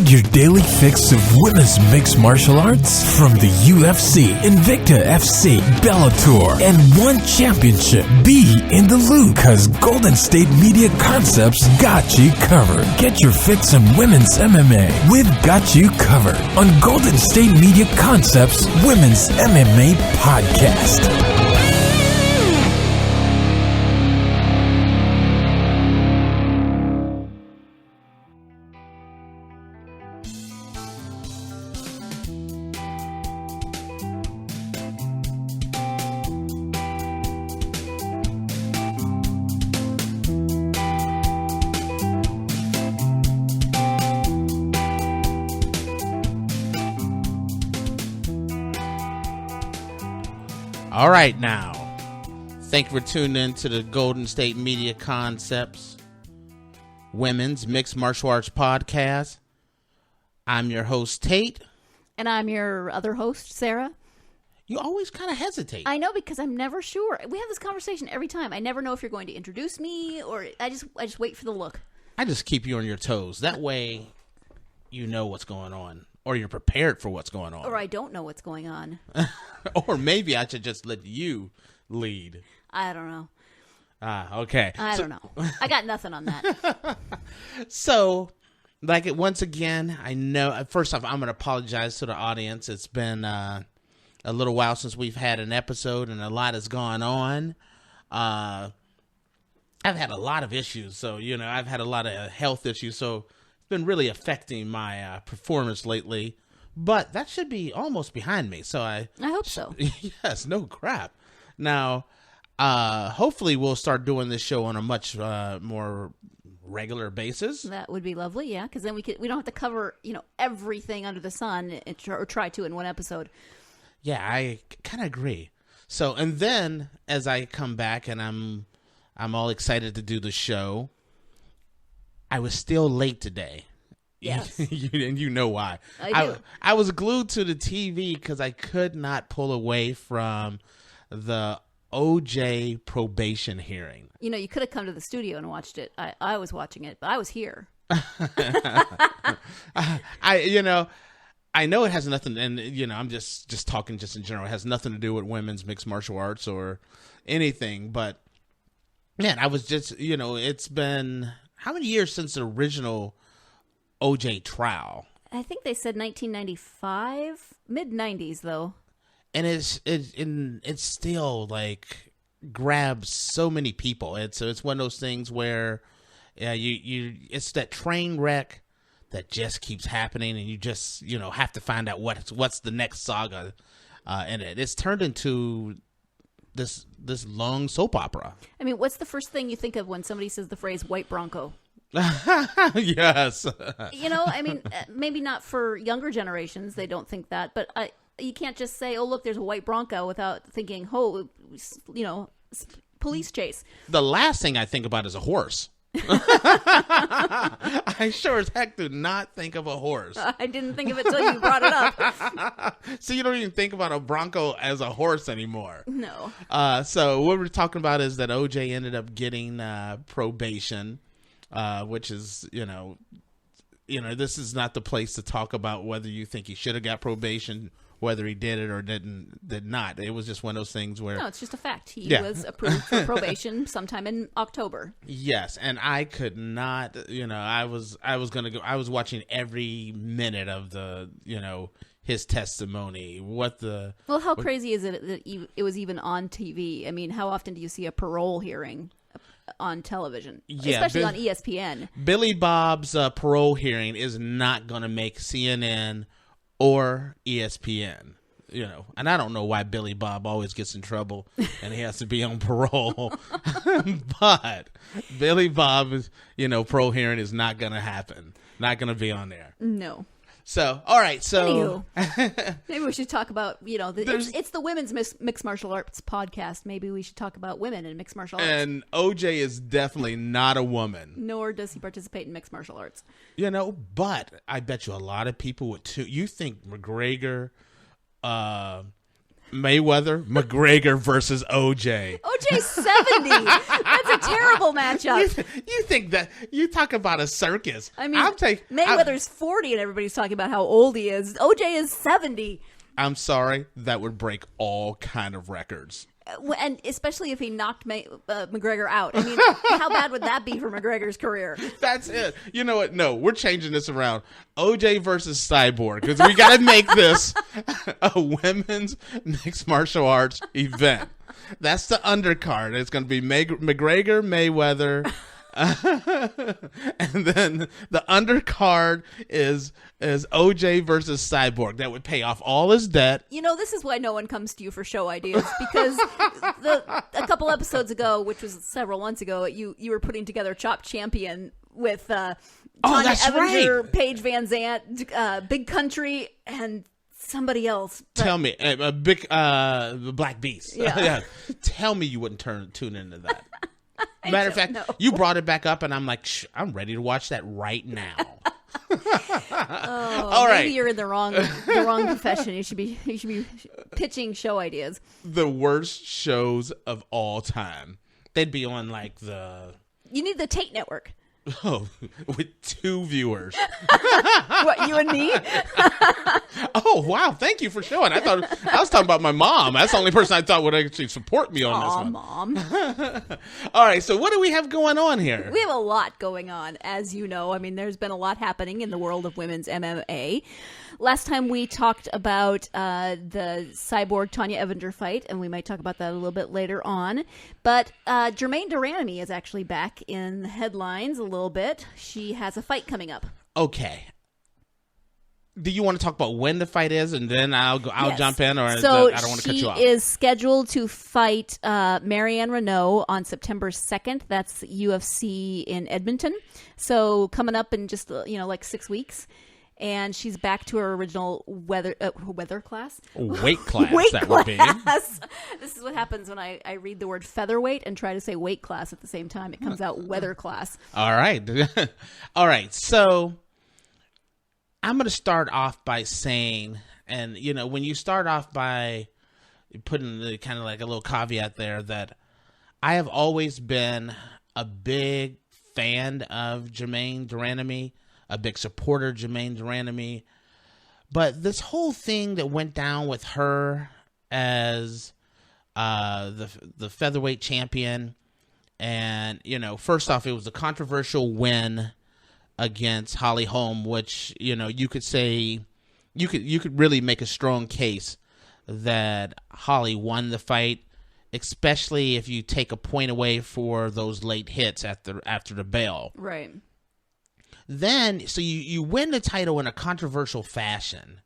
Need your daily fix of women's mixed martial arts? From the UFC, Invicta FC, Bellator, and one championship. Be in the loop, cause Golden State Media Concepts got you covered. Get your fix on women's MMA with Got You Covered on Golden State Media Concepts Women's MMA Podcast. All right, now, thank you for tuning in to the Golden State Media Concepts Women's Mixed Martial Arts Podcast. I'm your host, Tate. And I'm your other host, Sarah. You always kind of hesitate. I know, because I'm never sure. We have this conversation every time. I never know if you're going to introduce me, or I just wait for the look. I just keep you on your toes. That way, you know what's going on. Or you're prepared for what's going on. Or I don't know what's going on. Or maybe I should just let you lead. I don't know. Okay. I don't know. I got nothing on that. So, once again, I know, first off, I'm going to apologize to the audience. It's been a little while since we've had an episode, and a lot has gone on. I've had a lot of issues. So, I've had a lot of health issues. So, been really affecting my performance lately, but that should be almost behind me. So I hope so. Yes, no crap. Now, hopefully we'll start doing this show on a much more regular basis. That would be lovely, yeah, because then we don't have to cover everything under the sun or try to in one episode. Yeah, I kind of agree. So, and then as I come back and I'm all excited to do the show, I was still late today. Yes. And you know why. I was glued to the TV because I could not pull away from the OJ probation hearing. You could have come to the studio and watched it. I was watching it, but I was here. I know it has nothing, and I'm just talking just in general. It has nothing to do with women's mixed martial arts or anything, but man, I was just, it's been how many years since the original OJ trial? I think they said 1995, mid-90s though. And it's still grabs so many people. It's one of those things where it's that train wreck that just keeps happening, and you just have to find out what's the next saga in it. It's turned into this long soap opera. I mean, what's the first thing you think of when somebody says the phrase white Bronco? Yes. I mean, maybe not for younger generations, they don't think that, but you can't just say, oh, look, there's a white Bronco without thinking, police chase. The last thing I think about is a horse. I sure as heck do not think of a horse. I didn't think of it till you brought it up. So you don't even think about a Bronco as a horse anymore. No. So what we're talking about is that OJ ended up getting probation, which is, this is not the place to talk about whether you think he should have got probation, whether he did it or did not. It was just one of those things where... No, it's just a fact. He was approved for probation sometime in October. Yes, and I could not, I was watching every minute of the, his testimony. Well, how crazy is it that it was even on TV? I mean, how often do you see a parole hearing on television? Yeah, especially on ESPN. Billy Bob's parole hearing is not going to make CNN or ESPN, and I don't know why Billy Bob always gets in trouble and he has to be on parole, but Billy Bob's, parole hearing is not going to happen, not going to be on there. No. So, all right, so... Anywho, maybe we should talk about, it's the Women's Mixed Martial Arts podcast. Maybe we should talk about women in mixed martial arts. And OJ is definitely not a woman. Nor does he participate in mixed martial arts. But I bet you a lot of people would too. You think McGregor Mayweather, McGregor versus OJ. OJ's 70. That's a terrible matchup. You think that you talk about a circus? I mean, Mayweather's 40 and everybody's talking about how old he is. OJ is 70. I'm sorry, that would break all kind of records. And especially if he knocked McGregor out. I mean, how bad would that be for McGregor's career? That's it. You know what? No, we're changing this around. OJ versus Cyborg, because we got to make this a women's mixed martial arts event. That's the undercard. It's going to be McGregor, Mayweather. And then the undercard is OJ versus Cyborg. That would pay off all his debt. You know, this is why no one comes to you for show ideas, because a couple episodes ago, which was several months ago, you were putting together Chop Champion with Tanya Evinger, right. Paige Van Zandt, Big Country, and somebody else. Tell me, Black Beast. Yeah. Tell me you wouldn't tune into that. Matter of fact, you brought it back up, and I'm like, I'm ready to watch that right now. All right. Maybe you're in the wrong profession. You should be pitching show ideas. The worst shows of all time. They'd be on You need the Tate Network. Oh, with 2 viewers. What, you and me? Oh, wow. Thank you for showing. I thought I was talking about my mom. That's the only person I thought would actually support me on this one. Mom. All right. So what do we have going on here? We have a lot going on, as you know. I mean, there's been a lot happening in the world of women's MMA. Last time we talked about the Cyborg Tanya Evinger fight, and we might talk about that a little bit later on. But Germaine de Randamie is actually back in the headlines a little bit. She has a fight coming up. Okay. Do you want to talk about when the fight is, and then I'll jump in, or so I don't want to cut you off? She is scheduled to fight Marion Reneau on September 2nd. That's UFC in Edmonton. So coming up in just 6 weeks. And she's back to her original weather class. Would be. This is what happens when I read the word featherweight and try to say weight class at the same time. It comes out weather class. All right. All right. So I'm going to start off by saying, and when you start off by putting the kind of like a little caveat there, that I have always been a big fan of Germaine de Randamie, a big supporter of Germaine de Randamie. But this whole thing that went down with her as the featherweight champion, and first off, it was a controversial win against Holly Holm, which you could say you could really make a strong case that Holly won the fight, especially if you take a point away for those late hits after the bell. Right. Then, so you win the title in a controversial fashion,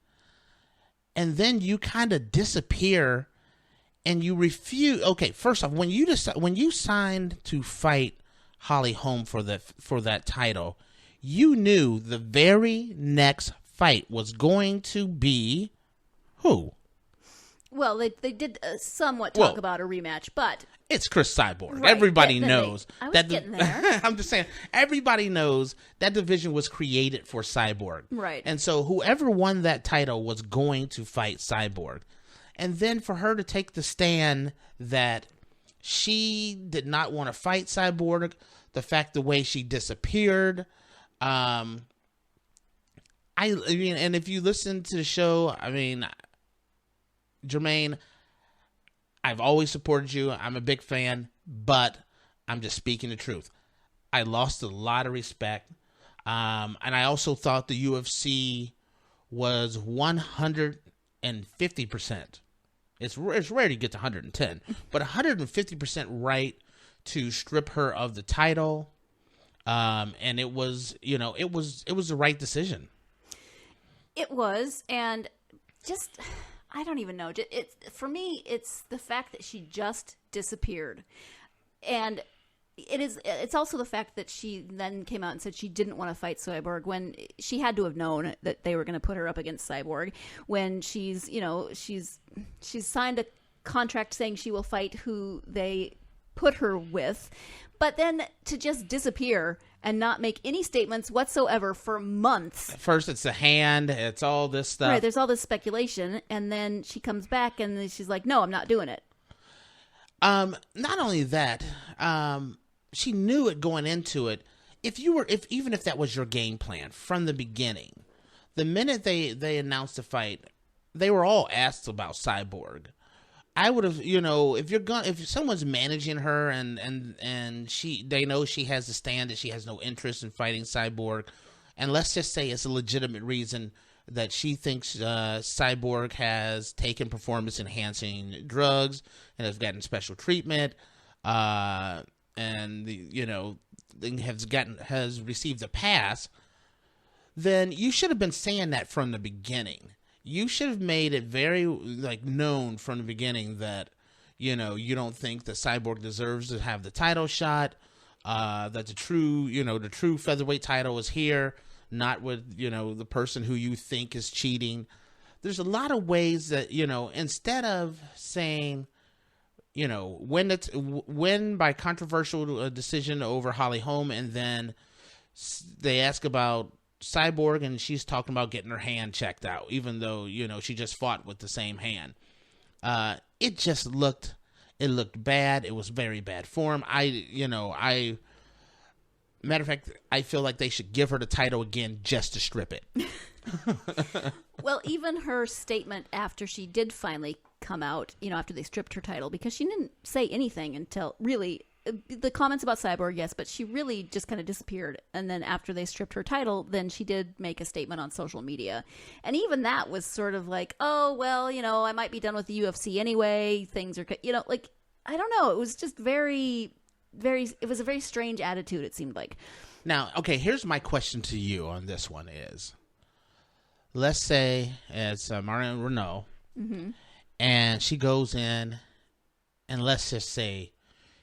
and then you kind of disappear, and you refuse. Okay, first off, when you signed to fight Holly Holm for that title, you knew the very next fight was going to be who? Well, they did somewhat talk about a rematch, but it's Chris Cyborg. Right. Everybody knows that. Getting there. I'm just saying, everybody knows that division was created for Cyborg. Right. And so whoever won that title was going to fight Cyborg. And then for her to take the stand that she did not want to fight Cyborg, the way she disappeared, I mean, and if you listen to the show, I mean, Germaine, I've always supported you. I'm a big fan, but I'm just speaking the truth. I lost a lot of respect. And I also thought the UFC was 150%. It's rare to get to 110, but 150% right to strip her of the title. And it was, it was the right decision. It was, and just, I don't even know. For me, it's the fact that she just disappeared. And it's also the fact that she then came out and said she didn't want to fight Cyborg when she had to have known that they were going to put her up against Cyborg, when she's signed a contract saying she will fight who they put her with. But then to just disappear and not make any statements whatsoever for months. First, it's the hand. It's all this stuff. Right, there's all this speculation, and then she comes back and then she's like, no, I'm not doing it. Not only that, she knew it going into it. Even if that was your game plan from the beginning, the minute they announced the fight, they were all asked about Cyborg. I would have, if someone's managing her and they know she has a stand that she has no interest in fighting Cyborg, and let's just say it's a legitimate reason that she thinks Cyborg has taken performance-enhancing drugs and has gotten special treatment, and has received a pass, then you should have been saying that from the beginning. You should have made it very known from the beginning that you don't think that Cyborg deserves to have the title shot, that the true featherweight title is here, not with the person who you think is cheating. There's a lot of ways that instead of saying win by controversial decision over Holly Holm, and then they ask about Cyborg and she's talking about getting her hand checked out, even though she just fought with the same hand. It looked bad. It was very bad form. Matter of fact, I feel like they should give her the title again just to strip it. Well, even her statement after she did finally come out, after they stripped her title, because she didn't say anything until really the comments about Cyborg, yes, but she really just kind of disappeared. And then after they stripped her title, then she did make a statement on social media. And even that was sort of like, oh, well, I might be done with the UFC anyway. Things are, I don't know. It was just it was a very strange attitude, it seemed like. Now, okay, here's my question to you on this one is, let's say it's Marion Reneau, and she goes in, and let's just say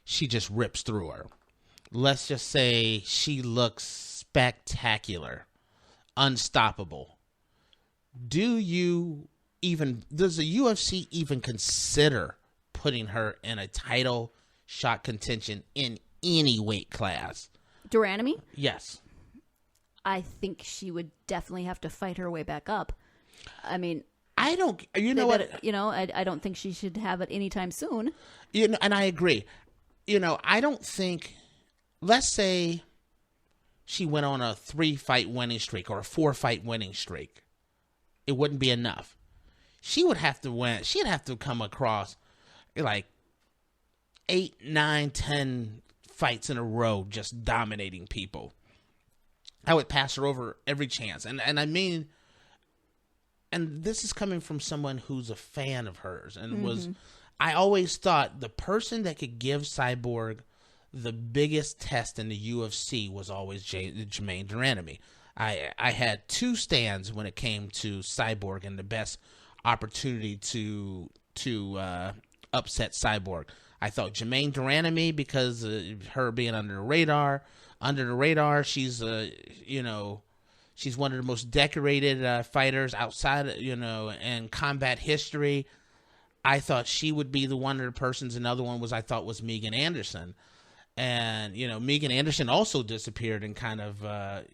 she just rips through her. Let's just say she looks spectacular, unstoppable. Does the UFC even consider putting her in a title shot contention in any weight class? de Randamie? Yes. I think she would definitely have to fight her way back up. I mean, I don't, what? I don't think she should have it anytime soon. And I agree. I don't think, let's say she went on a 3-fight winning streak or a 4-fight winning streak. It wouldn't be enough. She would have to win. She'd have to come across like 8, 9, 10 fights in a row just dominating people. I would pass her over every chance. And I mean, and this is coming from someone who's a fan of hers and I always thought the person that could give Cyborg the biggest test in the UFC was always Germaine de Randamie. I had 2 stands when it came to Cyborg and the best opportunity to upset Cyborg. I thought Germaine de Randamie, because of her being under the radar, she's she's one of the most decorated fighters outside, in combat history. I thought she would be one of the persons. Another one was Megan Anderson. And, Megan Anderson also disappeared in kind of,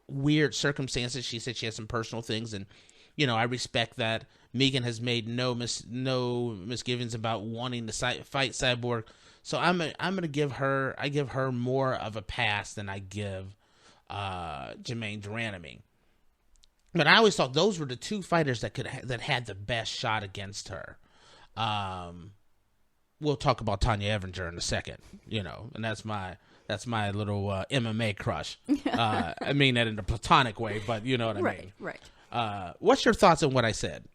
weird circumstances. She said she had some personal things. And, I respect that. Megan has made no misgivings about wanting to fight Cyborg. So I'm going to give her more of a pass than I give Germaine de Randamie. But I always thought those were the 2 fighters that had the best shot against her. We'll talk about Tanya Evinger in a second, and that's my little MMA crush. I mean that in a platonic way, but you know what I mean. Right. What's your thoughts on what I said?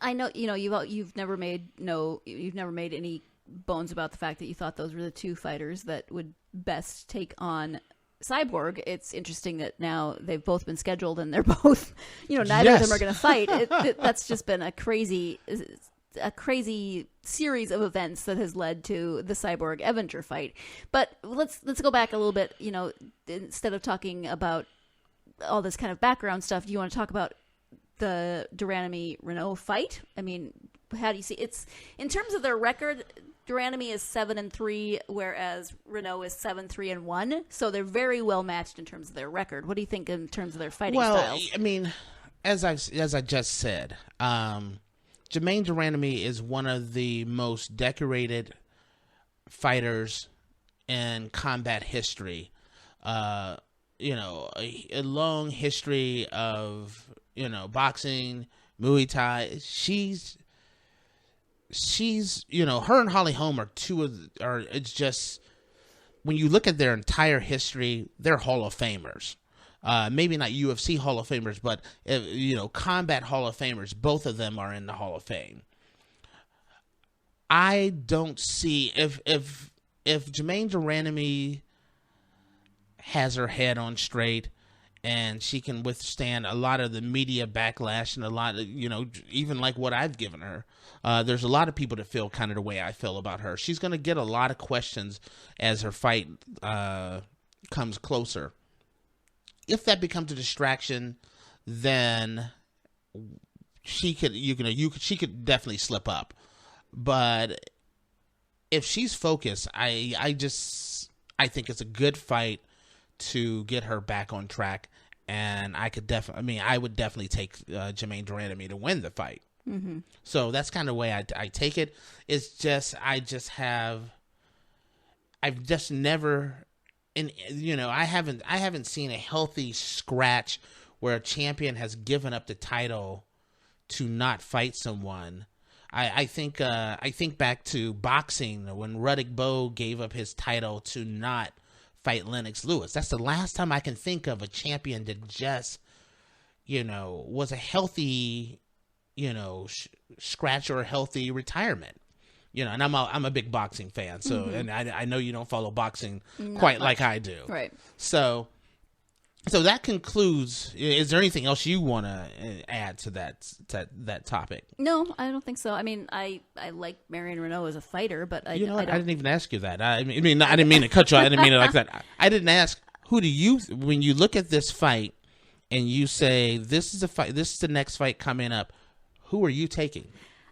I know you've never made any bones about the fact that you thought those were the 2 fighters that would best take on Cyborg. It's interesting that now they've both been scheduled and they're both, neither of them are going to fight. That's just been a crazy series of events that has led to the Cyborg Evinger fight. But let's go back a little bit. Instead of talking about all this kind of background stuff, do you want to talk about the de Randamie Reneau fight? I mean, how do you see it's in terms of their record? De Randamie is 7-3, whereas Reneau is 7-3-1. So they're very well matched in terms of their record. What do you think in terms of their fighting styles? I mean, as I just said, Germaine de Randamie is one of the most decorated fighters in combat history. A long history of boxing, Muay Thai. She's her and Holly Holm are it's just, when you look at their entire history, they're Hall of Famers. Maybe not UFC Hall of Famers, but combat Hall of Famers. Both of them are in the Hall of Fame. I don't see if Germaine de Randamie has her head on straight and she can withstand a lot of the media backlash and a lot of, even like what I've given her. There's a lot of people that feel kind of the way I feel about her. She's going to get a lot of questions as her fight comes closer. If that becomes a distraction, then she could definitely slip up. But if she's focused, I think it's a good fight to get her back on track, and I would definitely take Germaine de Randamie to win the fight. Mm-hmm. So that's kind of the way I take it. It's just I've just never. And I haven't seen a healthy scratch where a champion has given up the title to not fight someone. I think back to boxing when Riddick Bowe gave up his title to not fight Lennox Lewis. That's the last time I can think of a champion that just was a healthy scratch or a healthy retirement. And I'm a big boxing fan, so and I know you don't follow boxing quite like I do. Right. So that concludes. Is there anything else you want to add to that topic? No, I don't think so. I mean, I like Marion Reneau as a fighter, but I didn't even ask you that. I mean, I didn't mean to cut you. I didn't mean it like that. I didn't ask when you look at this fight and you say this is a fight. This is the next fight coming up. Who are you taking?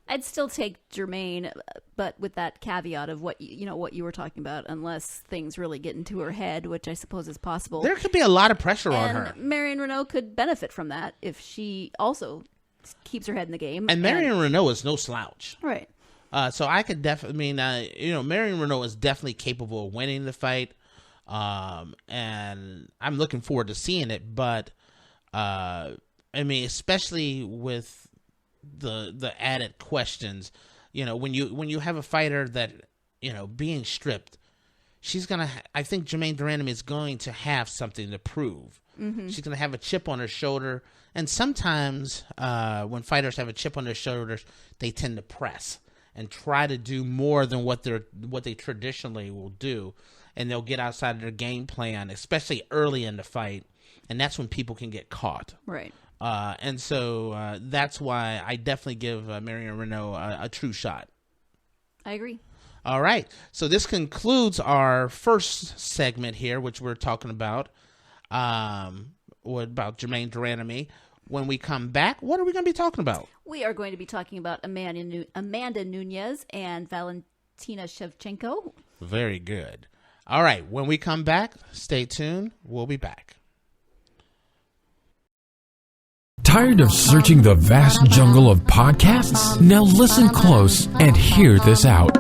I'd still take Germaine, but with that caveat of what you were talking about, unless things really get into her head, which I suppose is possible. There could be a lot of pressure on her. Marion Reneau could benefit from that if she also keeps her head in the game. And Marion Reneau is no slouch, right? So I could definitely. Marion Reneau is definitely capable of winning the fight, and I'm looking forward to seeing it. But especially with the added questions, when you have a fighter that being stripped, she's gonna. I think Germaine de Randamie is going to have something to prove. Mm-hmm. She's gonna have a chip on her shoulder, and sometimes when fighters have a chip on their shoulders, they tend to press and try to do more than what they traditionally will do, and they'll get outside of their game plan, especially early in the fight, and that's when people can get caught. Right. And so that's why I definitely give Marion Reneau a true shot. I agree. All right. So this concludes our first segment here, which we're talking about Germaine de Randamie. When we come back, what are we going to be talking about? We are going to be talking about Amanda Nunes and Valentina Schevchenko. Very good. All right. When we come back, stay tuned. We'll be back. Tired of searching the vast jungle of podcasts? Now listen close and hear this out.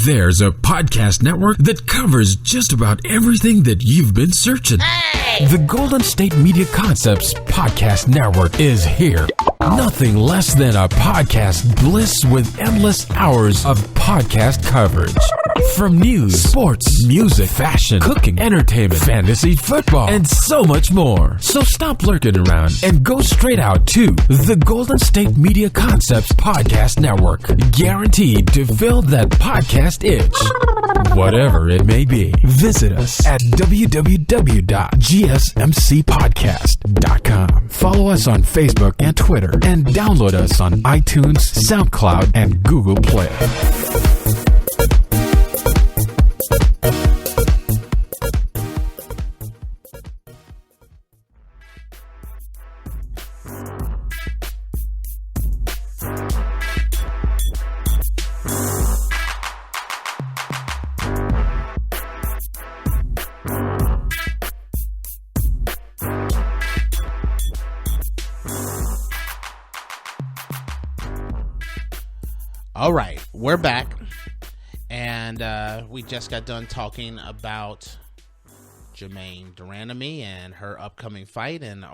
There's a podcast network that covers just about everything that you've been searching. Hey! The Golden State Media Concepts Podcast Network is here. Nothing less than a podcast bliss with endless hours of podcast coverage. From news, sports, music, fashion, cooking, entertainment, fantasy, football, and so much more. So stop lurking around and go straight out to the Golden State Media Concepts Podcast Network. Guaranteed to fill that podcast itch. Whatever it may be. Visit us at www.gsmcpodcast.com. Follow us on Facebook and Twitter, and download us on iTunes, SoundCloud, and Google Play. All right, we're back, and we just got done talking about Germaine de Randamie and her upcoming fight and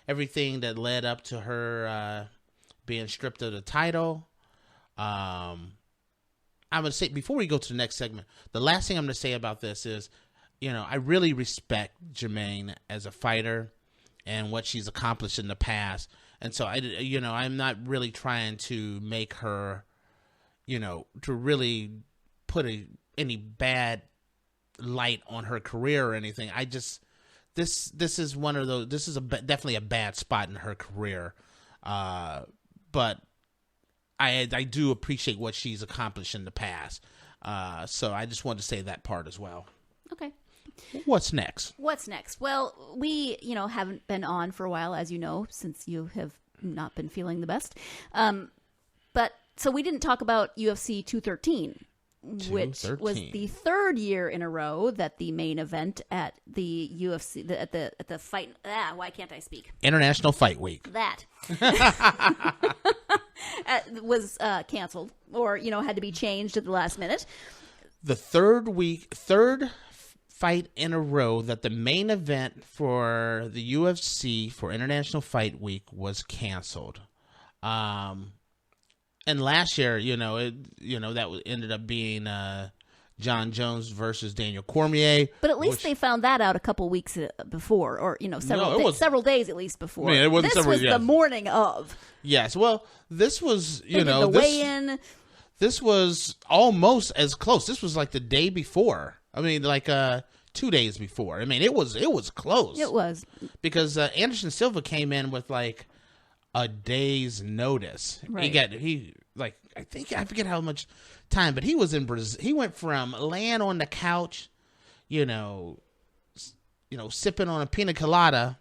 everything that led up to her being stripped of the title. I'm going to say, before we go to the next segment, the last thing I'm going to say about this is, I really respect Germaine as a fighter and what she's accomplished in the past. And so, I'm not really trying to make her, to really put any bad light on her career or anything. I just, this is one of those, this is definitely a bad spot in her career. But I do appreciate what she's accomplished in the past. So I just wanted to say that part as well. Okay. What's next? Well, we, haven't been on for a while, as you know, since you have not been feeling the best. But so we didn't talk about UFC 213, which was the third year in a row that the main event at the UFC, at the fight. Why can't I speak? International Fight Week. That was canceled, or had to be changed at the last minute. The third fight in a row that the main event for the UFC for International Fight Week was canceled. And last year, that ended up being John Jones versus Daniel Cormier. But at least they found that out a couple weeks before, or several days at least before. I mean, it wasn't this was the morning of. Yes, well, this was the weigh-in. This was almost as close. This was like the day before. I mean, like 2 days before. I mean, it was close. It was because Anderson Silva came in with like a day's notice. Right. I forget how much time, but he was in Brazil. He went from laying on the couch, sipping on a pina colada,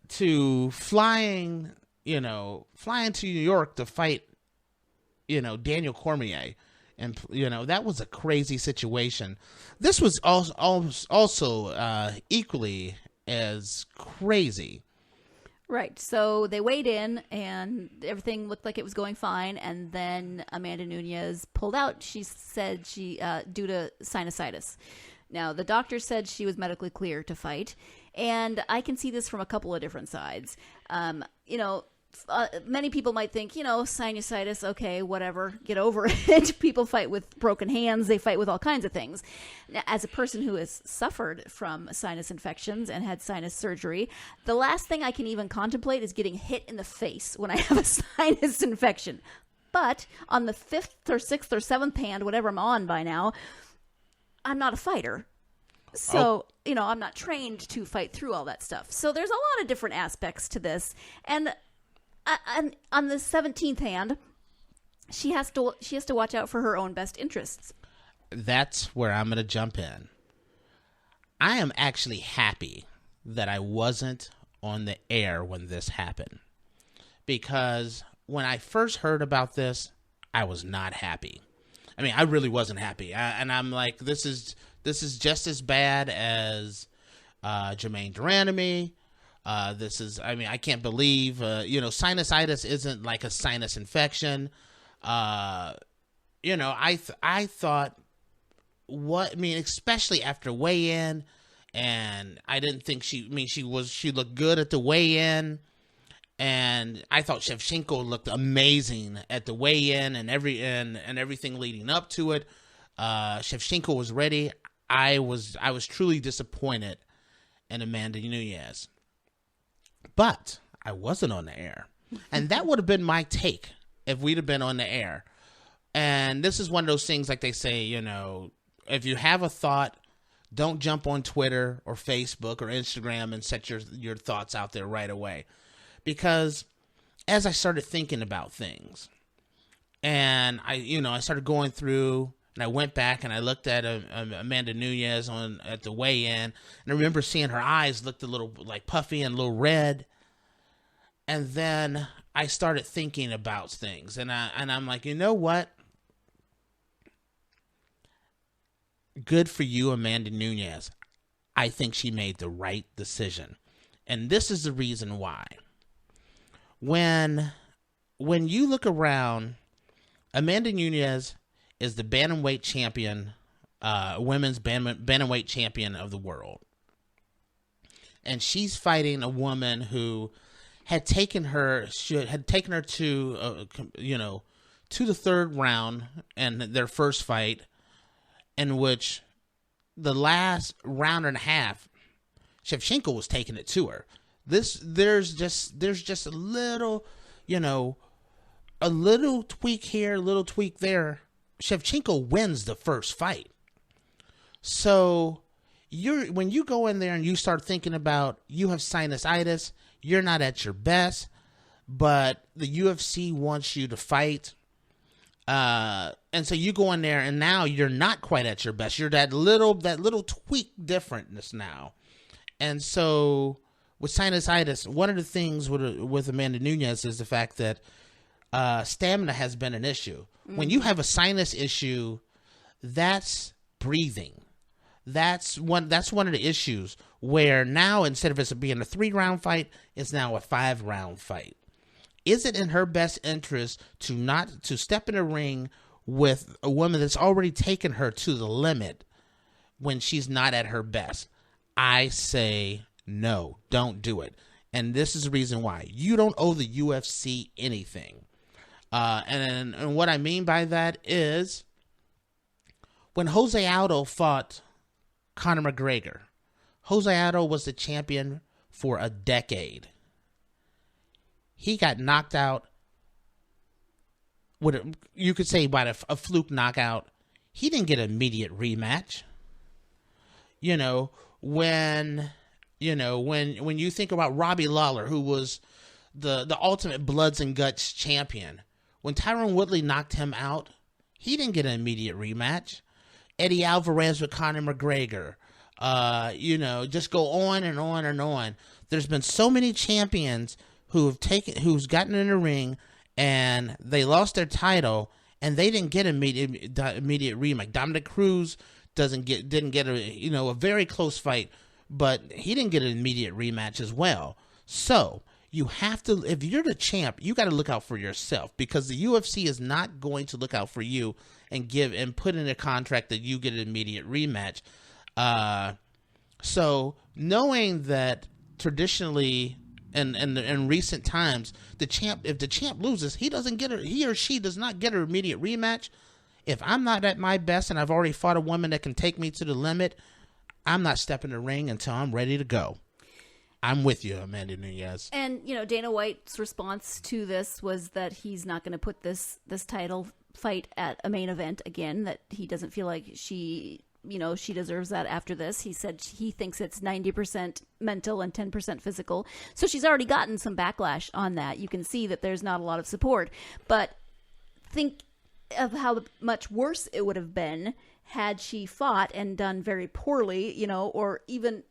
to flying to New York to fight, Daniel Cormier. And, that was a crazy situation. This was also equally as crazy. Right. So they weighed in and everything looked like it was going fine. And then Amanda Nunes pulled out. She said due to sinusitis. Now, the doctor said she was medically clear to fight. And I can see this from a couple of different sides. Many people might think, sinusitis, okay, whatever, get over it. People fight with broken hands. They fight with all kinds of things. Now, as a person who has suffered from sinus infections and had sinus surgery, the last thing I can even contemplate is getting hit in the face when I have a sinus infection. But on the 5th or 6th or 7th hand, whatever I'm on by now, I'm not a fighter. So, I'm not trained to fight through all that stuff. So there's a lot of different aspects to this. And on the 17th hand, she has to watch out for her own best interests. That's where I'm going to jump in. I am actually happy that I wasn't on the air when this happened, because when I first heard about this, I was not happy. I mean, I really wasn't happy, and I'm like, this is just as bad as Germaine de Randamie. I can't believe, sinusitis isn't like a sinus infection. I thought, especially after weigh-in, and I didn't think she looked good at the weigh-in, and I thought Schevchenko looked amazing at the weigh-in and everything leading up to it. Schevchenko was ready. I was truly disappointed in Amanda Nunes. But I wasn't on the air. And that would have been my take if we'd have been on the air. And this is one of those things, like they say, if you have a thought, don't jump on Twitter or Facebook or Instagram and set your thoughts out there right away. Because as I started thinking about things, and I started going through, and I went back and I looked at Amanda Nunes at the weigh-in, and I remember seeing her eyes looked a little like puffy and a little red. And then I started thinking about things, and I'm like, you know what? Good for you, Amanda Nunes. I think she made the right decision, and this is the reason why. When you look around Amanda Nunes is the bantamweight champion, women's bantamweight champion of the world. And she's fighting a woman who had taken her to, to the third round in their first fight, in which the last round and a half, Schevchenko was taking it to her. There's just a little, a little tweak here, a little tweak there. Schevchenko wins the first fight. So when you go in there and you start thinking about you have sinusitis, you're not at your best, but the UFC wants you to fight. And so you go in there and now you're not quite at your best. You're that little tweak differentness now. And so with sinusitis, one of the things with Amanda Nunes is the fact that stamina has been an issue. Mm-hmm. When you have a sinus issue, that's breathing. That's one of the issues where now instead of it being a 3-round fight, it's now a 5-round fight. Is it in her best interest to step in a ring with a woman that's already taken her to the limit when she's not at her best? I say no, don't do it. And this is the reason why. You don't owe the UFC anything. And what I mean by that is when Jose Aldo fought Conor McGregor, Jose Aldo was the champion for a decade. He got knocked out you could say by a fluke knockout. He didn't get an immediate rematch. When you think about Robbie Lawler, who was the ultimate bloods and guts champion, when Tyron Woodley knocked him out, he didn't get an immediate rematch. Eddie Alvarez with Conor McGregor. Just go on and on and on. There's been so many champions who's gotten in the ring and they lost their title and they didn't get immediate rematch. Dominic Cruz didn't get a very close fight, but he didn't get an immediate rematch as well. So you have to, if you're the champ, you got to look out for yourself, because the UFC is not going to look out for you and put in a contract that you get an immediate rematch. So knowing that traditionally and in recent times, if the champ loses, he or she does not get an immediate rematch. If I'm not at my best and I've already fought a woman that can take me to the limit, I'm not stepping in the ring until I'm ready to go. I'm with you, Amanda Nunes. And, Dana White's response to this was that he's not going to put this title fight at a main event again, that he doesn't feel like she deserves that after this. He said he thinks it's 90% mental and 10% physical. So she's already gotten some backlash on that. You can see that there's not a lot of support. But think of how much worse it would have been had she fought and done very poorly, or even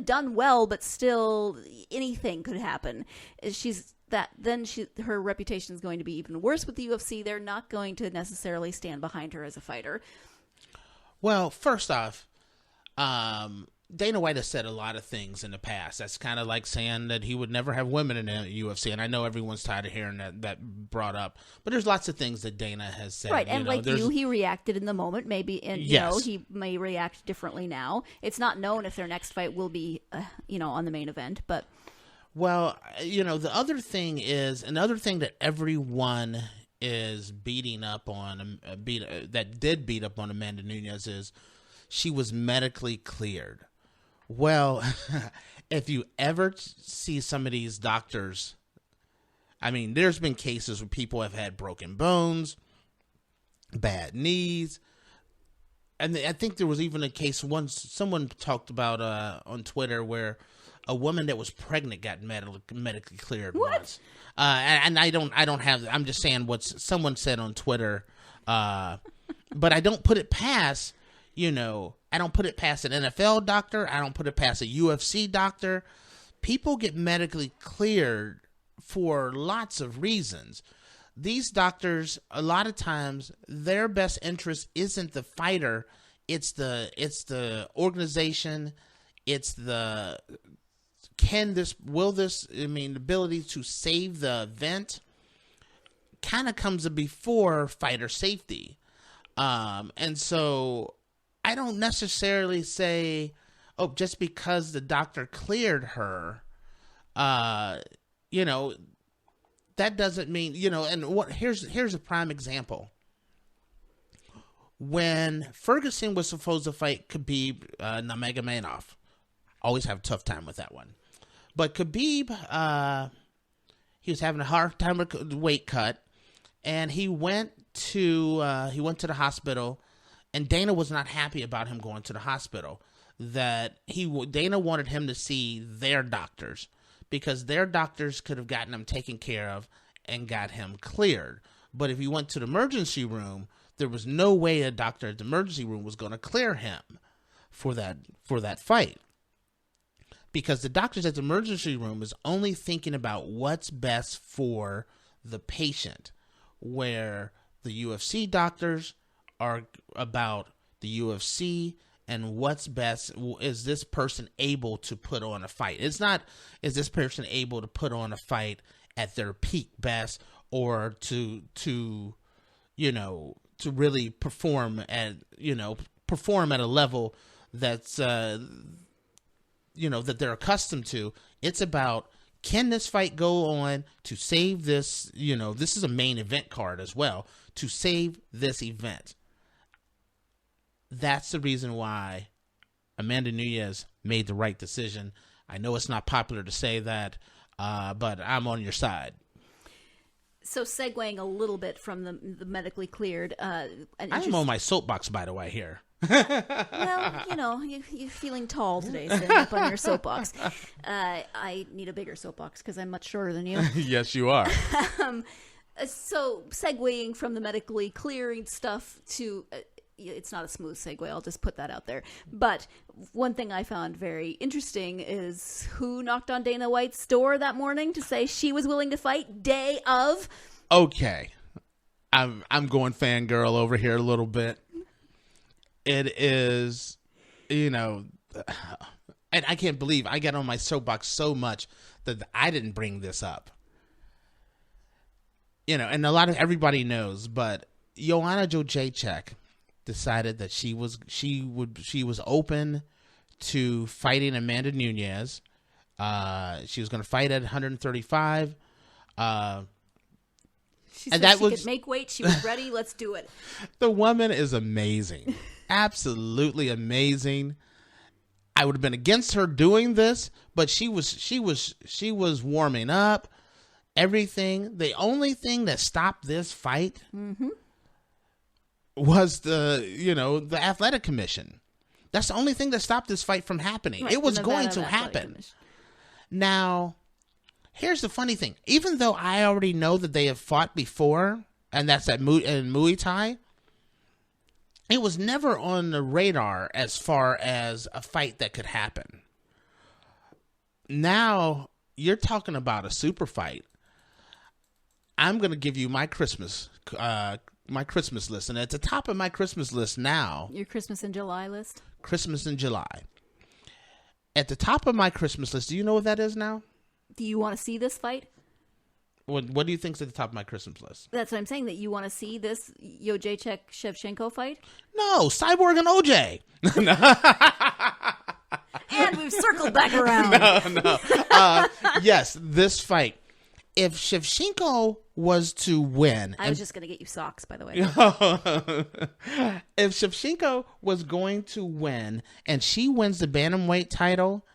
done well, but still anything could happen. Her reputation is going to be even worse with the UFC. They're not going to necessarily stand behind her as a fighter. Well, first off, Dana White has said a lot of things in the past. That's kind of like saying that he would never have women in the UFC, and I know everyone's tired of hearing that brought up. But there's lots of things that Dana has said. Right, and he reacted in the moment, maybe, and he may react differently now. It's not known if their next fight will be, on the main event, but. Well, the other thing that everyone is beating up on, that did beat up on Amanda Nunes, is she was medically cleared. Well, if you ever see some of these doctors, there's been cases where people have had broken bones, bad knees, and I think there was even a case someone talked about on Twitter where a woman that was pregnant got medically cleared once. And I don't have. I'm just saying what someone said on Twitter. But I don't put it past. I don't put it past an NFL doctor. I don't put it past a UFC doctor. People get medically cleared for lots of reasons. These doctors, a lot of times, their best interest isn't the fighter. It's the organization. It's the ability to save the event. kind of comes before fighter safety. And so I don't necessarily say, oh, just because the doctor cleared her, you know, that doesn't mean, you know, and here's a prime example. When Ferguson was supposed to fight Khabib Nurmagomedov, always have a tough time with that one. But Khabib, he was having a hard time with the weight cut, and he went to the hospital, and Dana was not happy about him going to the hospital. Dana wanted him to see their doctors, because their doctors could have gotten him taken care of and got him cleared. But if he went to the emergency room, there was no way a doctor at the emergency room was going to clear him for that fight. Because the doctors at the emergency room is only thinking about what's best for the patient, where the UFC doctors are about the UFC and what's best. Is this person able to put on a fight? It's not, is this person able to put on a fight at their peak best, or to you know, to really perform at a level that's you know, that they're accustomed to. It's about, can this fight go on to save this, you know, this is a main event card as well, to save this event. That's the reason why Amanda Nunes made the right decision. I know it's not popular to say that, but I'm on your side. So segueing a little bit from the medically cleared. I'm on my soapbox, by the way, here. Well, you know, you're feeling tall today, sitting up on your soapbox. I need a bigger soapbox because I'm much shorter than you. Yes, you are. So segueing from the medically clearing stuff to... it's not a smooth segue, I'll just put that out there. But one thing I found very interesting is who knocked on Dana White's door that morning to say she was willing to fight day of. Okay. I'm going fangirl over here a little bit. It is, you know, and I can't believe I got on my soapbox so much that I didn't bring this up. You know, and everybody knows, but Joanna Jędrzejczyk decided that she was open to fighting Amanda Nunes. She was going to fight at 135. She said she could make weight. She was ready. Let's do it. The woman is amazing. Absolutely amazing. I would have been against her doing this, but she was warming up. Everything. The only thing that stopped this fight was the athletic commission. That's the only thing that stopped this fight from happening. Right, it was going to happen. Now, here's the funny thing. Even though I already know that they have fought before, and that's in Muay Thai, it was never on the radar as far as a fight that could happen. Now, you're talking about a super fight. I'm going to give you my Christmas list. And at the top of my Christmas list now... Your Christmas in July list? Christmas in July. At the top of my Christmas list, do you know what that is now? Do you want to see this fight? What do you think's at the top of my Christmas list? That's what I'm saying, that you want to see this Jędrzejczyk Schevchenko fight? No, Cyborg and OJ. And we've circled back around. No. Yes, this fight. If Schevchenko was to win... I was just going to get you socks, by the way. If Schevchenko was going to win and she wins the bantamweight title,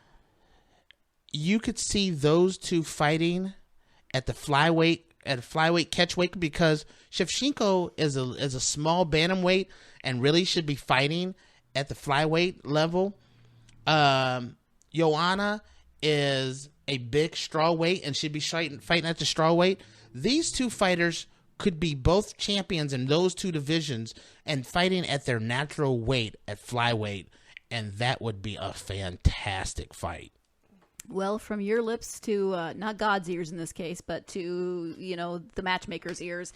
you could see those two fighting at the flyweight catchweight, because Schevchenko is a small bantamweight and really should be fighting at the flyweight level. Joanna is a big strawweight and should be fighting at the strawweight. These two fighters could be both champions in those two divisions and fighting at their natural weight at flyweight, and that would be a fantastic fight. Well, from your lips to not God's ears in this case, but to the matchmaker's ears.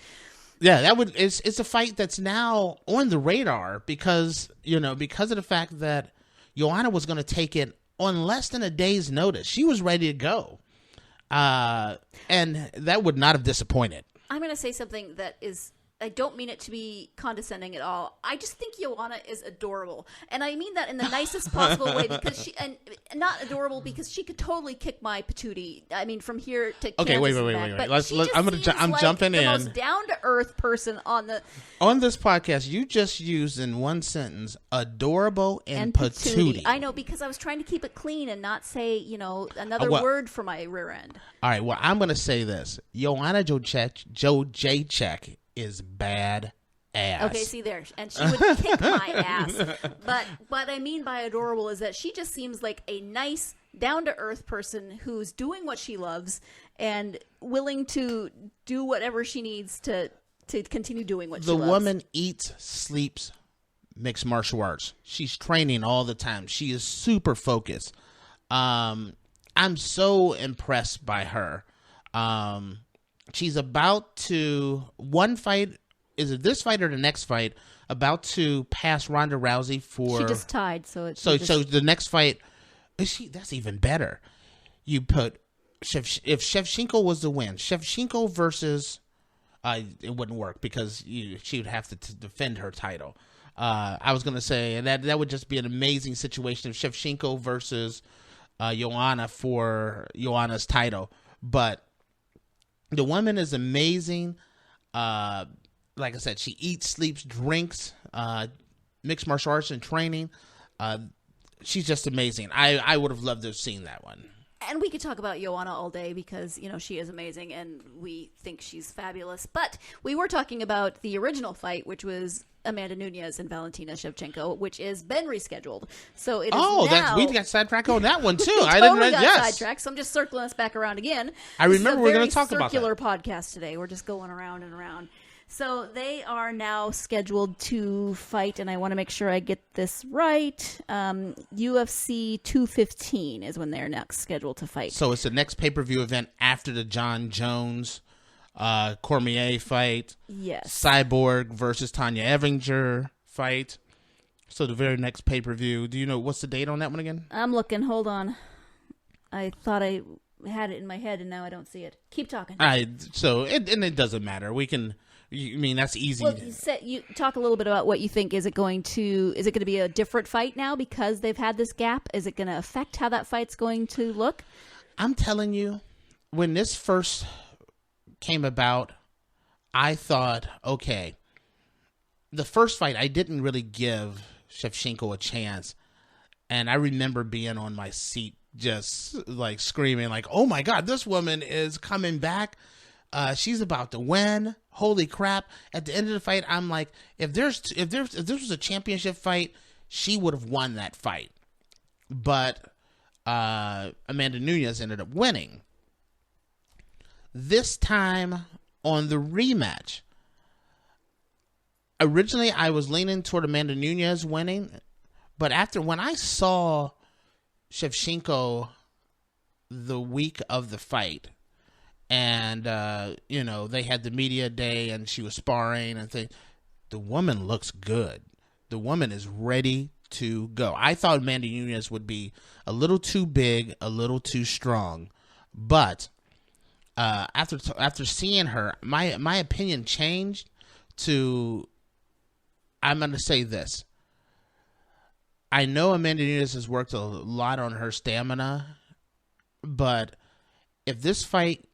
Yeah, it's a fight that's now on the radar because of the fact that Joanna was going to take it on less than a day's notice. She was ready to go. And that would not have disappointed. I'm going to say something that is, I don't mean it to be condescending at all. I just think Joanna is adorable. And I mean that in the nicest possible way, because and not adorable because she could totally kick my patootie. I mean, from here to Kansas wait. I'm jumping in. The most down-to-earth person on this podcast. You just used in one sentence adorable and patootie. I know, because I was trying to keep it clean and not say, another word for my rear end. All right, well, I'm going to say this. Joanna Jacek is bad ass. Okay, see there, and she would kick my ass. But what I mean by adorable is that she just seems like a nice, down-to-earth person who's doing what she loves and willing to do whatever she needs to continue doing what she loves. The woman eats, sleeps, mixed martial arts. She's training all the time. She is super focused. I'm so impressed by her. She's about to one fight. Is it this fight or the next fight? About to pass Ronda Rousey for. She just tied, so it's so the next fight. That's even better. You put if Shevchenko was to win, Shevchenko versus. It wouldn't work because she would have to defend her title. I was gonna say, and that would just be an amazing situation if Shevchenko versus Joanna for Joanna's title, but. The woman is amazing. Like I said, she eats, sleeps, drinks, mixed martial arts and training. She's just amazing. I would have loved to have seen that one. And we could talk about Joanna all day because, she is amazing and we think she's fabulous. But we were talking about the original fight, which was Amanda Nunes and Valentina Schevchenko, which has been rescheduled. So it is we got sidetracked on that one too. I totally got sidetracked, so I'm just circling us back around again. I remember we're going to talk about that. Circular podcast today. We're just going around and around. So they are now scheduled to fight, and I want to make sure I get this right. UFC 215 is when they're next scheduled to fight. So it's the next pay-per-view event after the John Jones Cormier fight. Yes. Cyborg versus Tanya Evinger fight. So the very next pay-per-view. Do you know what's the date on that one again? I'm looking. Hold on. I thought I had it in my head, and now I don't see it. Keep talking. It doesn't matter. We can. That's easy. Well, you talk a little bit about what you think. Is it going to be a different fight now because they've had this gap? Is it going to affect how that fight's going to look? I'm telling you, when this first came about, I thought, okay, the first fight, I didn't really give Shevchenko a chance. And I remember being on my seat just like screaming like, oh my God, this woman is coming back. She's about to win. Holy crap. At the end of the fight, I'm like, if this was a championship fight, she would have won that fight. But Amanda Nunes ended up winning. This time on the rematch, originally I was leaning toward Amanda Nunes winning, but when I saw Shevchenko the week of the fight, and they had the media day and she was sparring and things, the woman looks good. The woman is ready to go. I thought Amanda Nunes would be a little too big, a little too strong, but after seeing her, my opinion changed to, I'm going to say this. I know Amanda Nunes has worked a lot on her stamina, but if this fight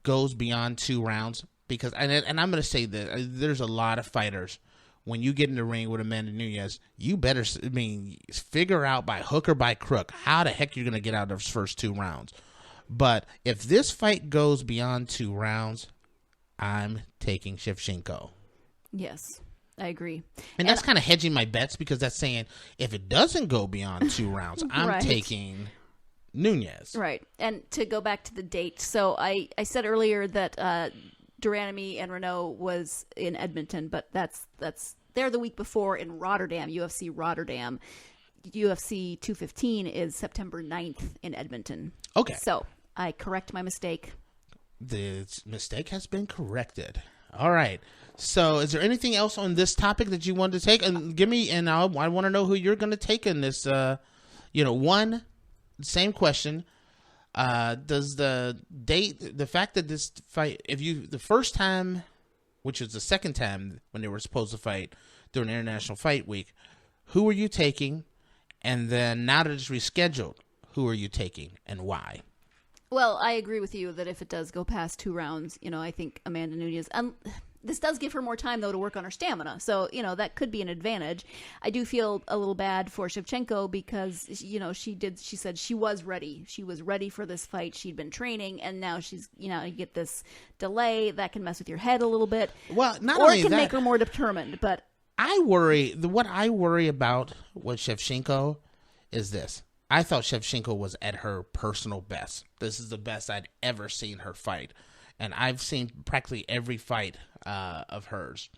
goes beyond 2 rounds, because and I'm going to say that there's a lot of fighters, when you get in the ring with Amanda Nunes, you better figure out by hook or by crook how the heck you're going to get out of those first 2 rounds. But if this fight goes beyond 2 rounds, I'm taking Shevchenko. Yes, I agree. And that's kind of hedging my bets, because that's saying if it doesn't go beyond 2 rounds, I'm taking Nunes. Right. And to go back to the date, so I said earlier that de Randamie and Reneau was in Edmonton, but that's they're the week before in Rotterdam, UFC Rotterdam. UFC 215 is September 9th in Edmonton. Okay. So I correct my mistake. The mistake has been corrected. All right. So is there anything else on this topic that you wanted to take? And give me, and I want to know who you're going to take in this, same question. Does the fact that this fight, the first time, which was the second time when they were supposed to fight during International Fight Week, who were you taking? And then now that it's rescheduled, who are you taking and why? Well, I agree with you that if it does go past 2 rounds, I think Amanda Nunes. This does give her more time, though, to work on her stamina. So, that could be an advantage. I do feel a little bad for Schevchenko because, she said she was ready. She was ready for this fight. She'd been training, and now she's, you get this delay that can mess with your head a little bit. Well, or it can make her more determined. But what I worry about with Schevchenko is this. I thought Schevchenko was at her personal best. This is the best I'd ever seen her fight. And I've seen practically every fight of hers.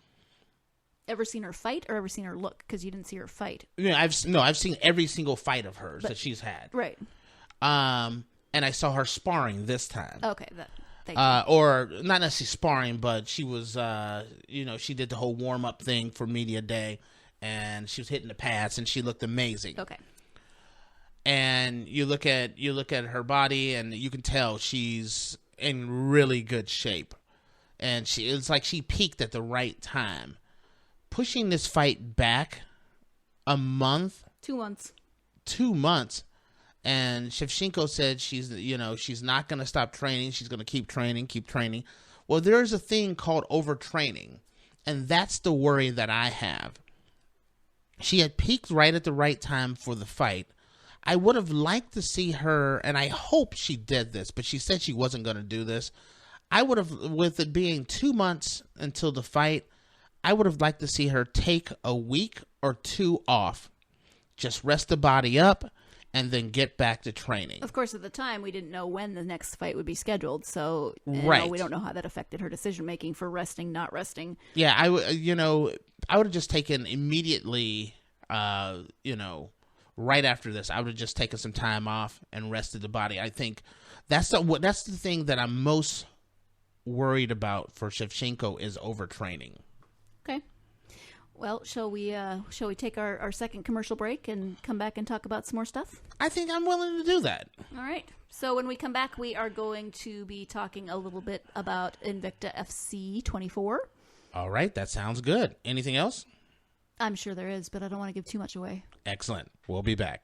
Ever seen her fight or ever seen her look? Because you didn't see her fight. Yeah, I've seen every single fight of hers that she's had. Right. And I saw her sparring this time. Okay. Or not necessarily sparring, but she was, she did the whole warm-up thing for Media Day, and she was hitting the pads, and she looked amazing. Okay. And you look at her body, and you can tell she's in really good shape, and it's like she peaked at the right time. Pushing this fight back a month, 2 months, 2 months, and Schevchenko said she's not going to stop training. She's going to keep training. Well, there's a thing called overtraining, and that's the worry that I have. She had peaked right at the right time for the fight. I would have liked to see her, and I hope she did this, but she said she wasn't going to do this. I would have, with it being 2 months until the fight, I would have liked to see her take a week or 2 off, just rest the body up, and then get back to training. Of course, at the time, we didn't know when the next fight would be scheduled, so right. We don't know how that affected her decision-making for resting, not resting. Yeah, I would have just taken immediately, right after this, I would have just taken some time off and rested the body. I think that's the thing that I'm most worried about for Schevchenko is overtraining. Okay. Well, shall we take our second commercial break and come back and talk about some more stuff? I think I'm willing to do that. All right. So when we come back, we are going to be talking a little bit about Invicta FC 24. All right. That sounds good. Anything else? I'm sure there is, but I don't want to give too much away. Excellent. We'll be back.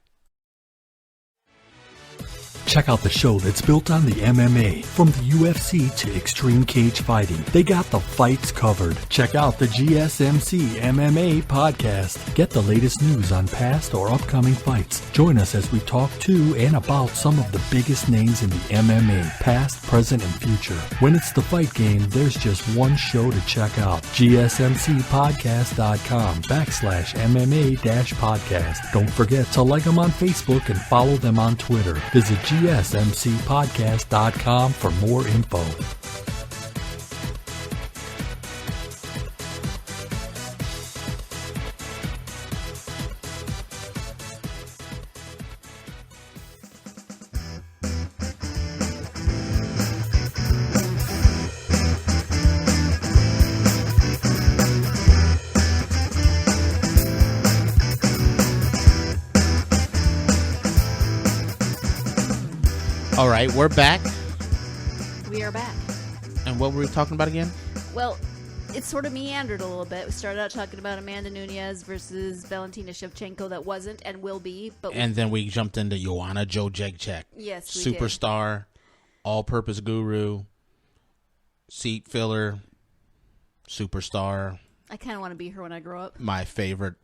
Check out the show that's built on the MMA. From the UFC to extreme cage fighting, they got the fights covered. Check out the GSMC MMA podcast. Get the latest news on past or upcoming fights. Join us as we talk to and about some of the biggest names in the MMA, past, present, and future. When it's the fight game, there's just one show to check out. GSMCpodcast.com/MMA-podcast. Don't forget to like them on Facebook and follow them on Twitter. Visit GSMCpodcast.com for more info. All right, we're back. We are back. And what were we talking about again? Well, it sort of meandered a little bit. We started out talking about Amanda Nunes versus Valentina Schevchenko that wasn't and will be. And then we jumped into Joanna Jędrzejczyk. Yes, we Superstar, all-purpose guru, seat filler, superstar. I kind of want to be her when I grow up. My favorite.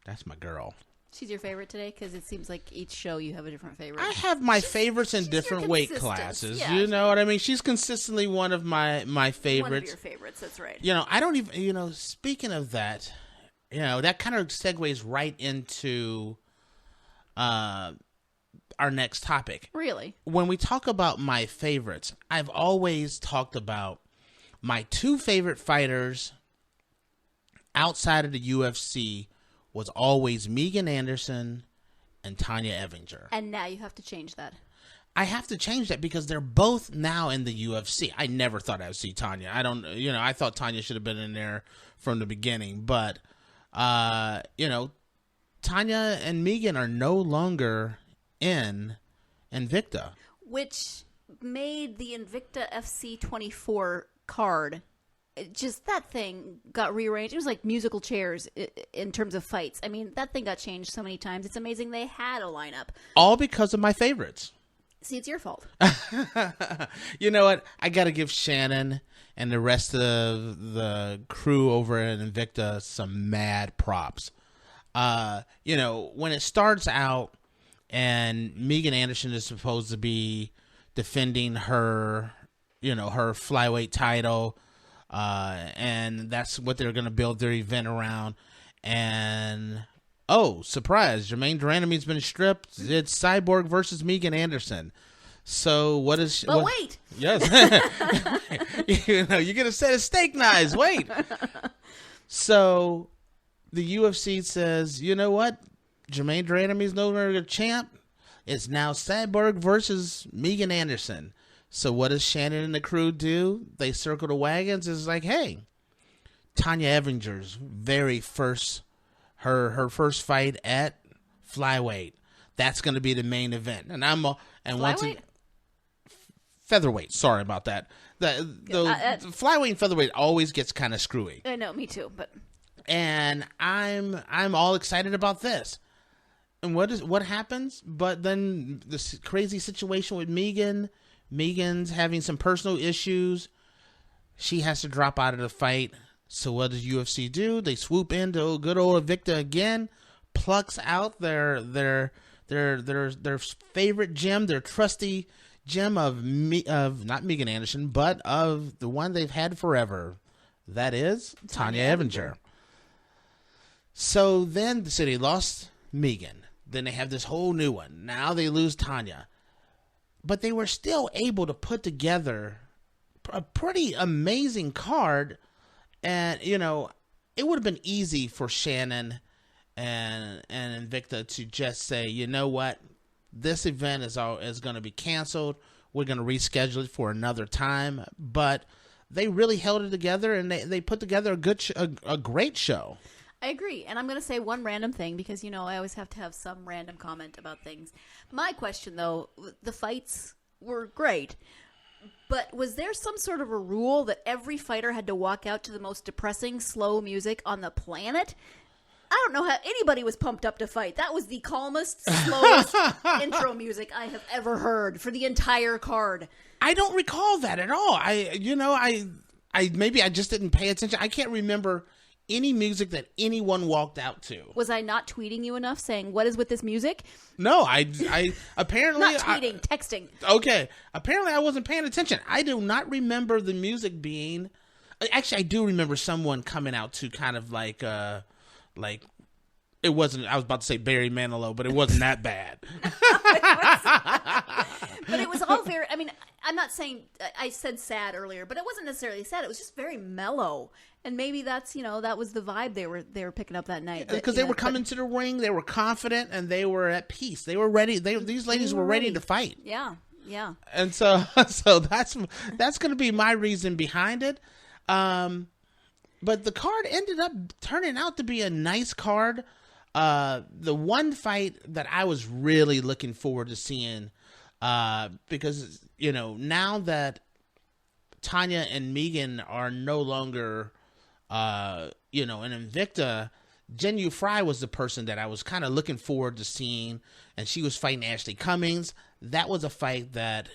That's my girl. She's your favorite today? Because it seems like each show you have a different favorite. I have my favorits in different weight classes. Yeah. You know what I mean? She's consistently one of my favorites. One of your favorites, that's right. I don't even, speaking of that, that kind of segues right into our next topic. Really? When we talk about my favorites, I've always talked about my 2 favorite fighters outside of the UFC was always Megan Anderson and Tanya Evinger. And now you have to change that. I have to change that because they're both now in the UFC. I never thought I would see Tanya. I thought Tanya should have been in there from the beginning. But, Tanya and Megan are no longer in Invicta. Which made the Invicta FC 24 card, just that thing got rearranged. It was like musical chairs in terms of fights. I mean, that thing got changed so many times. It's amazing they had a lineup. All because of my favorites. See, it's your fault. You know what? I got to give Shannon and the rest of the crew over at Invicta some mad props. You know, when it starts out and Megan Anderson is supposed to be defending her, you know, her flyweight title, and that's what they're going to build their event around. And, oh, surprise, Germaine de Randamie's been stripped. It's Cyborg versus Megan Anderson. So what is... But wait! Yes. You know, you're going to set a steak knives. Wait. So the UFC says, you know what? Germaine de Randamie's no longer a champ. It's now Cyborg versus Megan Anderson. So what does Shannon and the crew do? They circle the wagons. It's like, hey, Tanya Evinger's very first, her first fight at flyweight. That's going to be the main event. And Flyweight? Featherweight. Sorry about that. The flyweight and featherweight always gets kind of screwy. I know, me too. But and I'm all excited about this. And what happens? But then this crazy situation with Megan. Megan's having some personal issues. She has to drop out of the fight. So what does UFC do? They swoop into good old Invicta again, plucks out their favorite gem, their trusty gem of not Megan Anderson, but of the one they've had forever. That is Tanya Evinger. So then they lost Megan. Then they have this whole new one. Now they lose Tanya. But they were still able to put together a pretty amazing card. And, you know, it would have been easy for Shannon and Invicta to just say, you know what? This event is going to be canceled. We're going to reschedule it for another time. But they really held it together, and they put together a great show. I agree. And I'm going to say one random thing because, you know, I always have to have some random comment about things. My question, though, the fights were great. But was there some sort of a rule that every fighter had to walk out to the most depressing, slow music on the planet? I don't know how anybody was pumped up to fight. That was the calmest, slowest intro music I have ever heard for the entire card. I don't recall that at all. I maybe I just didn't pay attention. I can't remember any music that anyone walked out to. Was I not tweeting you enough saying, what is with this music? No, I apparently... Not tweeting, texting. Okay. Apparently I wasn't paying attention. I do not remember the music being... Actually, I do remember someone coming out to kind of like it wasn't... I was about to say Barry Manilow, but it wasn't that bad. But it was all very... I mean, I'm not saying... I said sad earlier, but it wasn't necessarily sad. It was just very mellow. And maybe that's, you know, that was the vibe they were picking up that night. Because they were coming to the ring, they were confident, and they were at peace. They were ready. These ladies were ready to fight. Yeah. And so that's going to be my reason behind it. But the card ended up turning out to be a nice card. The one fight that I was really looking forward to seeing, because, you know, now that Tanya and Megan are no longer... you know, in Invicta, Jen Yu Fry was the person that I was kind of looking forward to seeing, and she was fighting Ashley Cummings. That was a fight that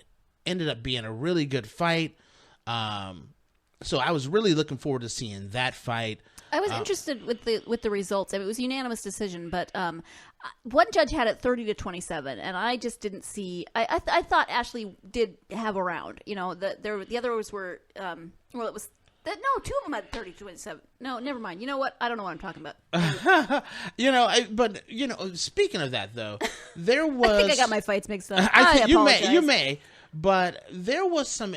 ended up being a really good fight. So I was really looking forward to seeing that fight. I was interested with the results. I mean, it was a unanimous decision, but one judge had it 30-27, and I just didn't see. I thought Ashley did have a round. You know, the others were well, it was. No, two of them had 30-27. No, never mind. You know what? I don't know what I'm talking about. You know, but you know, speaking of that though, there was. I think I got my fights mixed up. I think apologize. you may, but there was some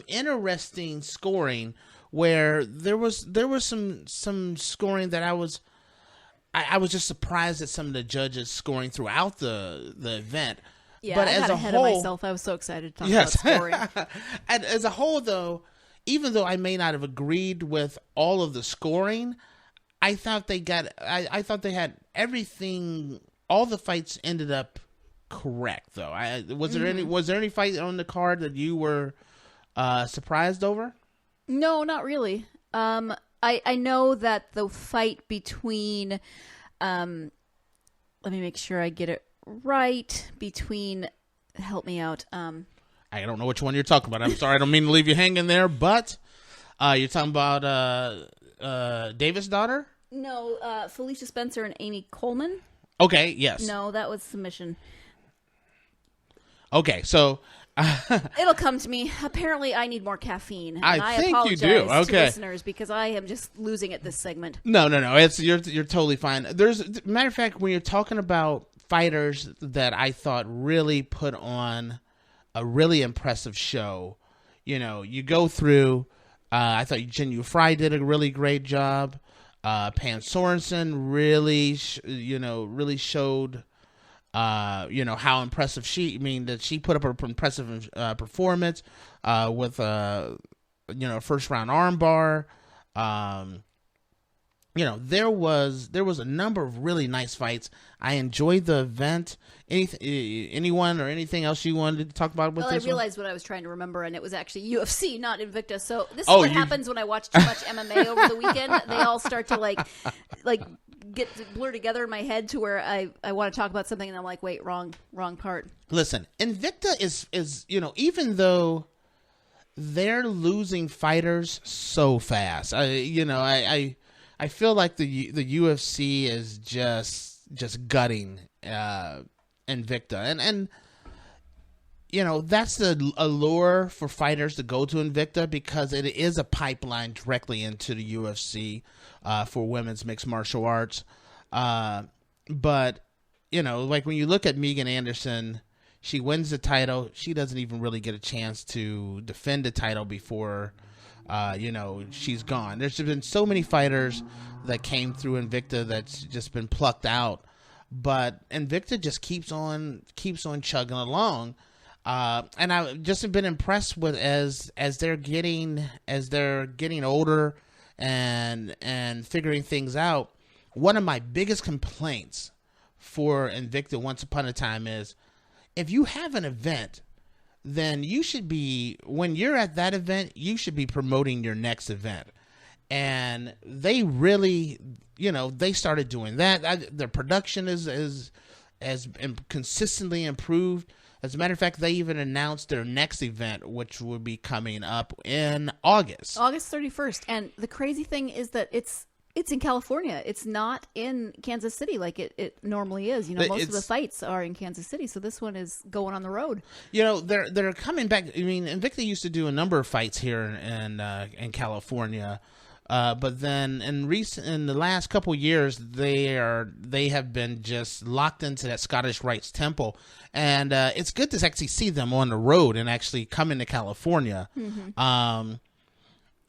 interesting scoring where there was some scoring that I was just surprised at some of the judges scoring throughout the event. Yeah, but I as got a ahead whole, of myself. I was so excited to talk about scoring. And as a whole, though. Even though I may not have agreed with all of the scoring, I thought they had everything. All the fights ended up correct, though. Was there any fight on the card that you were surprised over? No, not really. I know that the fight between, let me make sure I get it right, between, help me out. I don't know which one you're talking about. I'm sorry, I don't mean to leave you hanging there, but you're talking about Davis' daughter? No, Felicia Spencer and Amy Coleman. Okay, yes. No, that was submission. Okay, so it'll come to me. Apparently, I need more caffeine. And I think apologize you do. Okay, to listeners, because I am just losing it this segment. No. You're totally fine. Matter of fact, when you're talking about fighters that I thought really put on a really impressive show, you go through. I thought Jinyu Fry did a really great job. Pan Sorensen really showed. How impressive that she put up an impressive performance with first round armbar. There was a number of really nice fights. I enjoyed the event. Anyone or anything else you wanted to talk about with this? I realized what I was trying to remember, and it was actually UFC, not Invicta. So this is what happens when I watch too much MMA over the weekend. They all start to like get blur together in my head to where I want to talk about something, and I'm like, wait, wrong part. Listen, Invicta is even though they're losing fighters so fast, I feel like the UFC is just gutting Invicta, and that's the allure for fighters to go to Invicta, because it is a pipeline directly into the UFC for women's mixed martial arts. But like when you look at Megan Anderson, she wins the title. She doesn't even really get a chance to defend the title before she's gone. There's been so many fighters that came through Invicta that's just been plucked out, but Invicta just keeps on chugging along. And I've just been impressed with as they're getting older and figuring things out. One of my biggest complaints for Invicta once upon a time is, if you have an event, then you should be, when you're at that event, you should be promoting your next event. And they really, they started doing that. Their production has consistently improved. As a matter of fact, they even announced their next event, which will be coming up in August 31st. And the crazy thing is that it's in California. It's not in Kansas City like it normally is. Most of the fights are in Kansas City, so this one is going on the road. They're coming back. I mean, Invicta used to do a number of fights here in California, but then in the last couple years, they have been just locked into that Scottish Rites Temple, and it's good to actually see them on the road and actually come into California. Mm-hmm.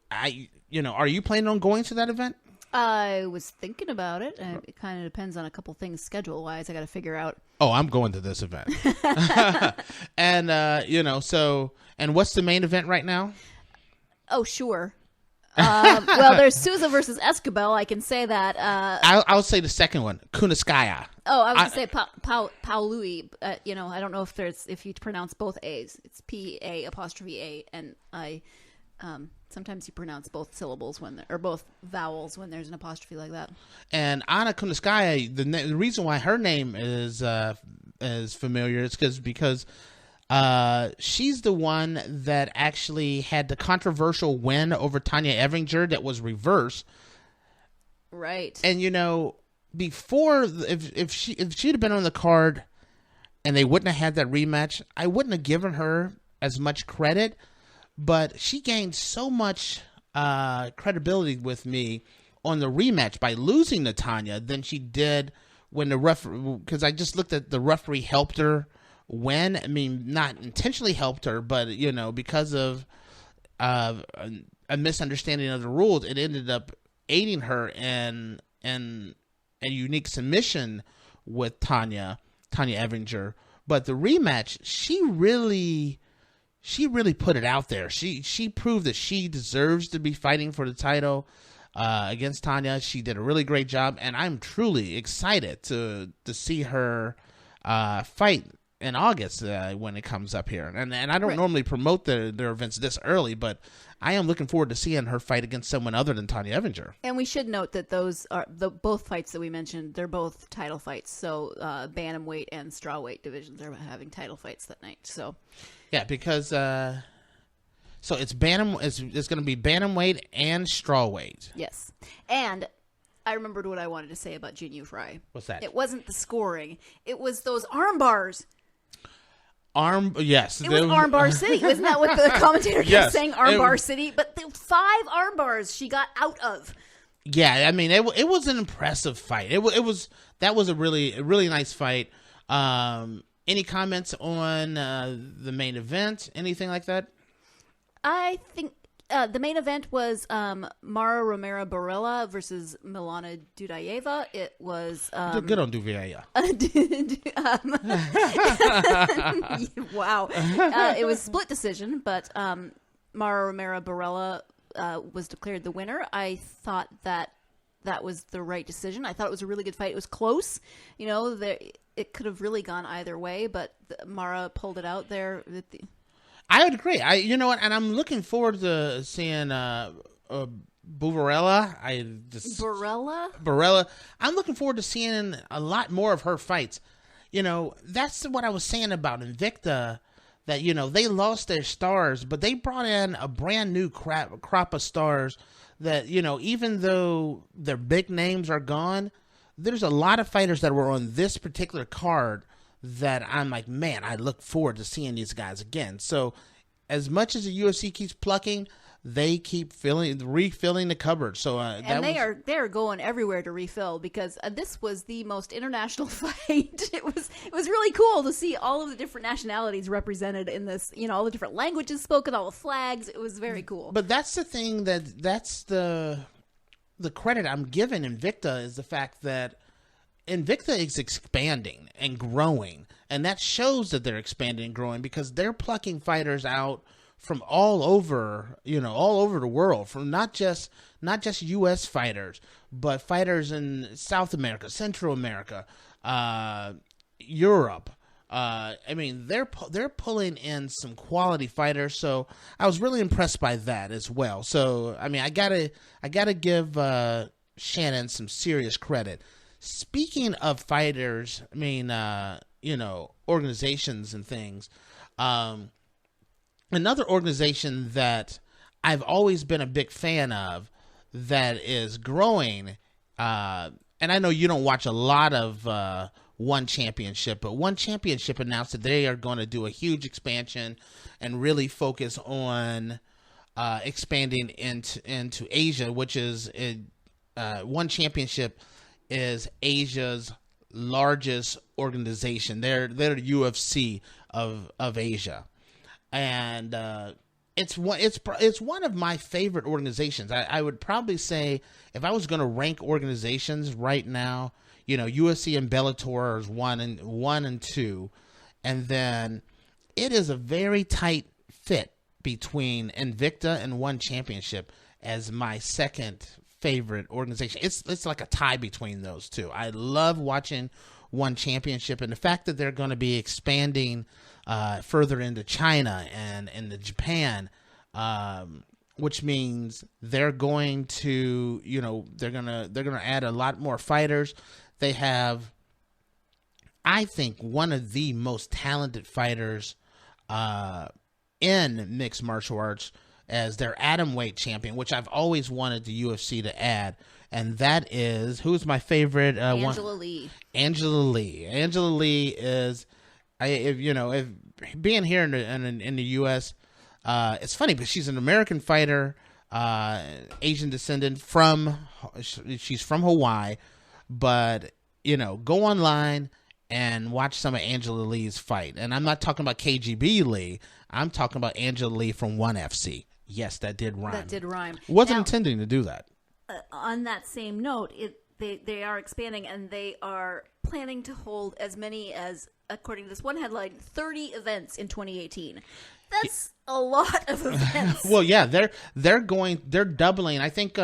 Are you planning on going to that event? I was thinking about it. It kind of depends on a couple things schedule-wise. I got to figure out. Oh, I'm going to this event. And, and what's the main event right now? Oh, sure. Well, there's Souza versus Escobar. I can say that. I'll say the second one, Kunitskaya. Oh, I was going to say Paului. I don't know if you pronounce both A's. It's P-A''A, and I... sometimes you pronounce both syllables or both vowels when there's an apostrophe like that. And Anna Kunitskaya, the reason why her name is familiar is because she's the one that actually had the controversial win over Tanya Evinger that was reversed. Right. And before, if she'd have been on the card and they wouldn't have had that rematch, I wouldn't have given her as much credit. But she gained so much credibility with me on the rematch by losing to Tanya than she did when the referee, because I just looked at the referee helped her win. I mean, not intentionally helped her, but, because of a misunderstanding of the rules, it ended up aiding her in a unique submission with Tanya Evinger. But the rematch, she really put it out there. She proved that she deserves to be fighting for the title against Tanya. She did a really great job, and I'm truly excited to see her fight in August when it comes up here. And I don't normally promote their events this early, but I am looking forward to seeing her fight against someone other than Tanya Evinger. And we should note that those are both fights that we mentioned. They're both title fights. So bantamweight and strawweight divisions are having title fights that night. So yeah, because so it's it's going to be bantamweight and strawweight. Yes, and I remembered what I wanted to say about Jin Yu Fry. What's that? It wasn't the scoring. It was those arm bars. Yes. It was Armbar City. Wasn't that what the commentator kept saying? Armbar City? But the 5 arm bars she got out of. Yeah, I mean, it was an impressive fight. That was a really nice fight. Any comments on the main event? Anything like that? I think the main event was Mara Romero Barella versus Milana Dudayeva. It was good on Dudayeva. Wow. It was split decision, but Mara Romero Barella was declared the winner. I thought that was the right decision. I thought it was a really good fight. It was close. You know, it could have really gone either way, but Mara pulled it out there. I would agree. You know what? And I'm looking forward to seeing Barella. Barella. I'm looking forward to seeing a lot more of her fights. You know, that's what I was saying about Invicta. That, you know, they lost their stars, but they brought in a brand new crop of stars. That, you know, even though their big names are gone, there's a lot of fighters that were on this particular card that I'm like, man, I look forward to seeing these guys again. So as much as the UFC keeps plucking, they keep refilling the cupboard. So they're going everywhere to refill, because this was the most international fight. It was really cool to see all of the different nationalities represented in this. You know, all the different languages spoken, all the flags. It was very cool. But that's the thing that's the credit I'm giving Invicta, is the fact that Invicta is expanding and growing, and that shows that they're expanding and growing, because they're plucking fighters out from all over the world, from not just U.S. fighters, but fighters in South America, Central America, Europe. I mean, they're pulling in some quality fighters, so I was really impressed by that as well. So I mean, I gotta give Shannon some serious credit. Speaking of fighters, I mean, organizations and things, another organization that I've always been a big fan of that is growing, and I know you don't watch a lot of One Championship, but One Championship announced that they are going to do a huge expansion and really focus on expanding into Asia, which is One Championship is Asia's largest organization. They're the UFC of Asia, and it's one of my favorite organizations. I would probably say, if I was going to rank organizations right now, you know, UFC and Bellator is 1 and 2, and then it is a very tight fit between Invicta and One Championship as my second favorite organization. It's like a tie between those two. I love watching One Championship, and the fact that they're going to be expanding further into China and into Japan, which means they're going to, you know, they're gonna add a lot more fighters. They have, I think, one of the most talented fighters in mixed martial arts as their atomweight champion, which I've always wanted the UFC to add, and that is, who's my favorite? Angela Lee. Angela Lee. Angela Lee is, if being here in the U.S., it's funny, but she's an American fighter, Asian descendant she's from Hawaii, but, you know, go online and watch some of Angela Lee's fight. And I'm not talking about KGB Lee. I'm talking about Angela Lee from ONE FC. Yes, that did rhyme. Wasn't intending to do that. On that same note, they are expanding, and they are planning to hold as many as, according to this one headline, 30 events in 2018. That's a lot of events. Well, yeah, they're doubling. I think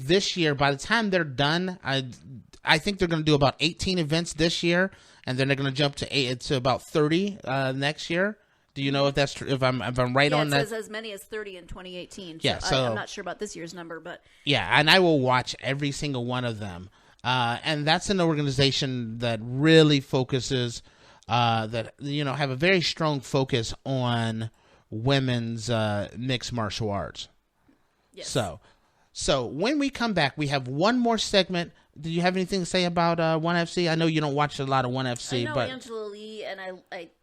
this year, by the time they're done, I think they're going to do about 18 events this year, and then they're going to jump to about 30 next year. Do you know if that's true? If I'm right on that? It says as many as 30 in 2018. Yeah, so I'm not sure about this year's number, but yeah, and I will watch every single one of them. And that's an organization that really focuses, that have a very strong focus on women's mixed martial arts. yes. So when we come back, we have one more segment. Do you have anything to say about 1FC? I know you don't watch a lot of 1FC, I know but Angela Lee, and I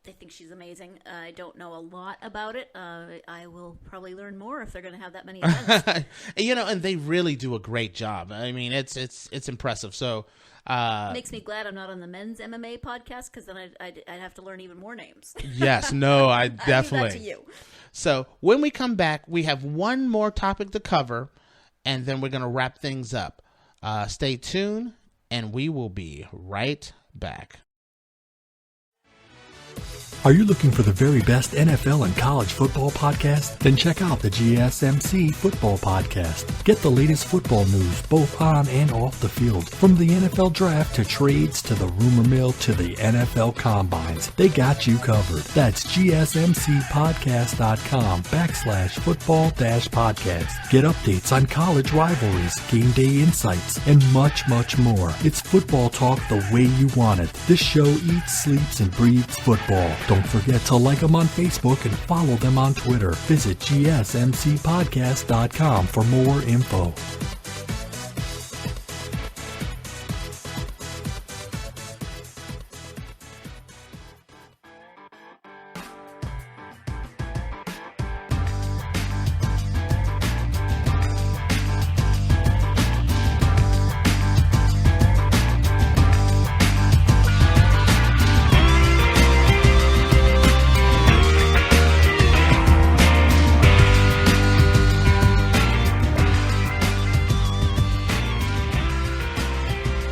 think she's amazing. I don't know a lot about it. I will probably learn more if they're going to have that many events. and they really do a great job. I mean, it's impressive. So Makes me glad I'm not on the men's MMA podcast, because then I'd have to learn even more names. yes, no, I definitely. I do that to you. So when we come back, we have one more topic to cover, and then we're going to wrap things up. Stay tuned, and we will be right back. Are you looking for the very best NFL and college football podcast? Then check out the GSMC Football Podcast. Get the latest football news both on and off the field. From the NFL Draft to trades to the rumor mill to the NFL Combines, they got you covered. That's GSMCpodcast.com/football-podcast. Get updates on college rivalries, game day insights, and much, much more. It's football talk the way you want it. This show eats, sleeps, and breathes football. Don't forget to like them on Facebook and follow them on Twitter. Visit GSMCpodcast.com for more info.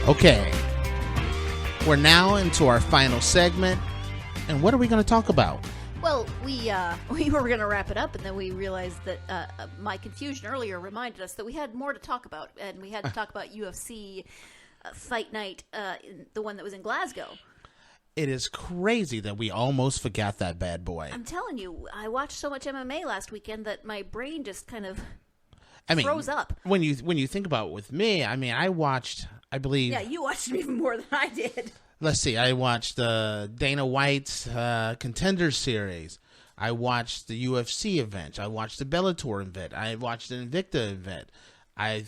Okay, we're now into our final segment, and what are we going to talk about? Well, we were going to wrap it up, and then we realized that my confusion earlier reminded us that we had more to talk about, and we had to talk about UFC Fight Night, the one that was in Glasgow. It is crazy that we almost forgot that bad boy. I'm telling you, I watched so much MMA last weekend that my brain just kind of froze up. When you think about it with me, I mean, I watched, I believe... Yeah, you watched it even more than I did. Let's see, I watched the Dana White's Contender Series. I watched the UFC event. I watched the Bellator event. I watched the Invicta event. I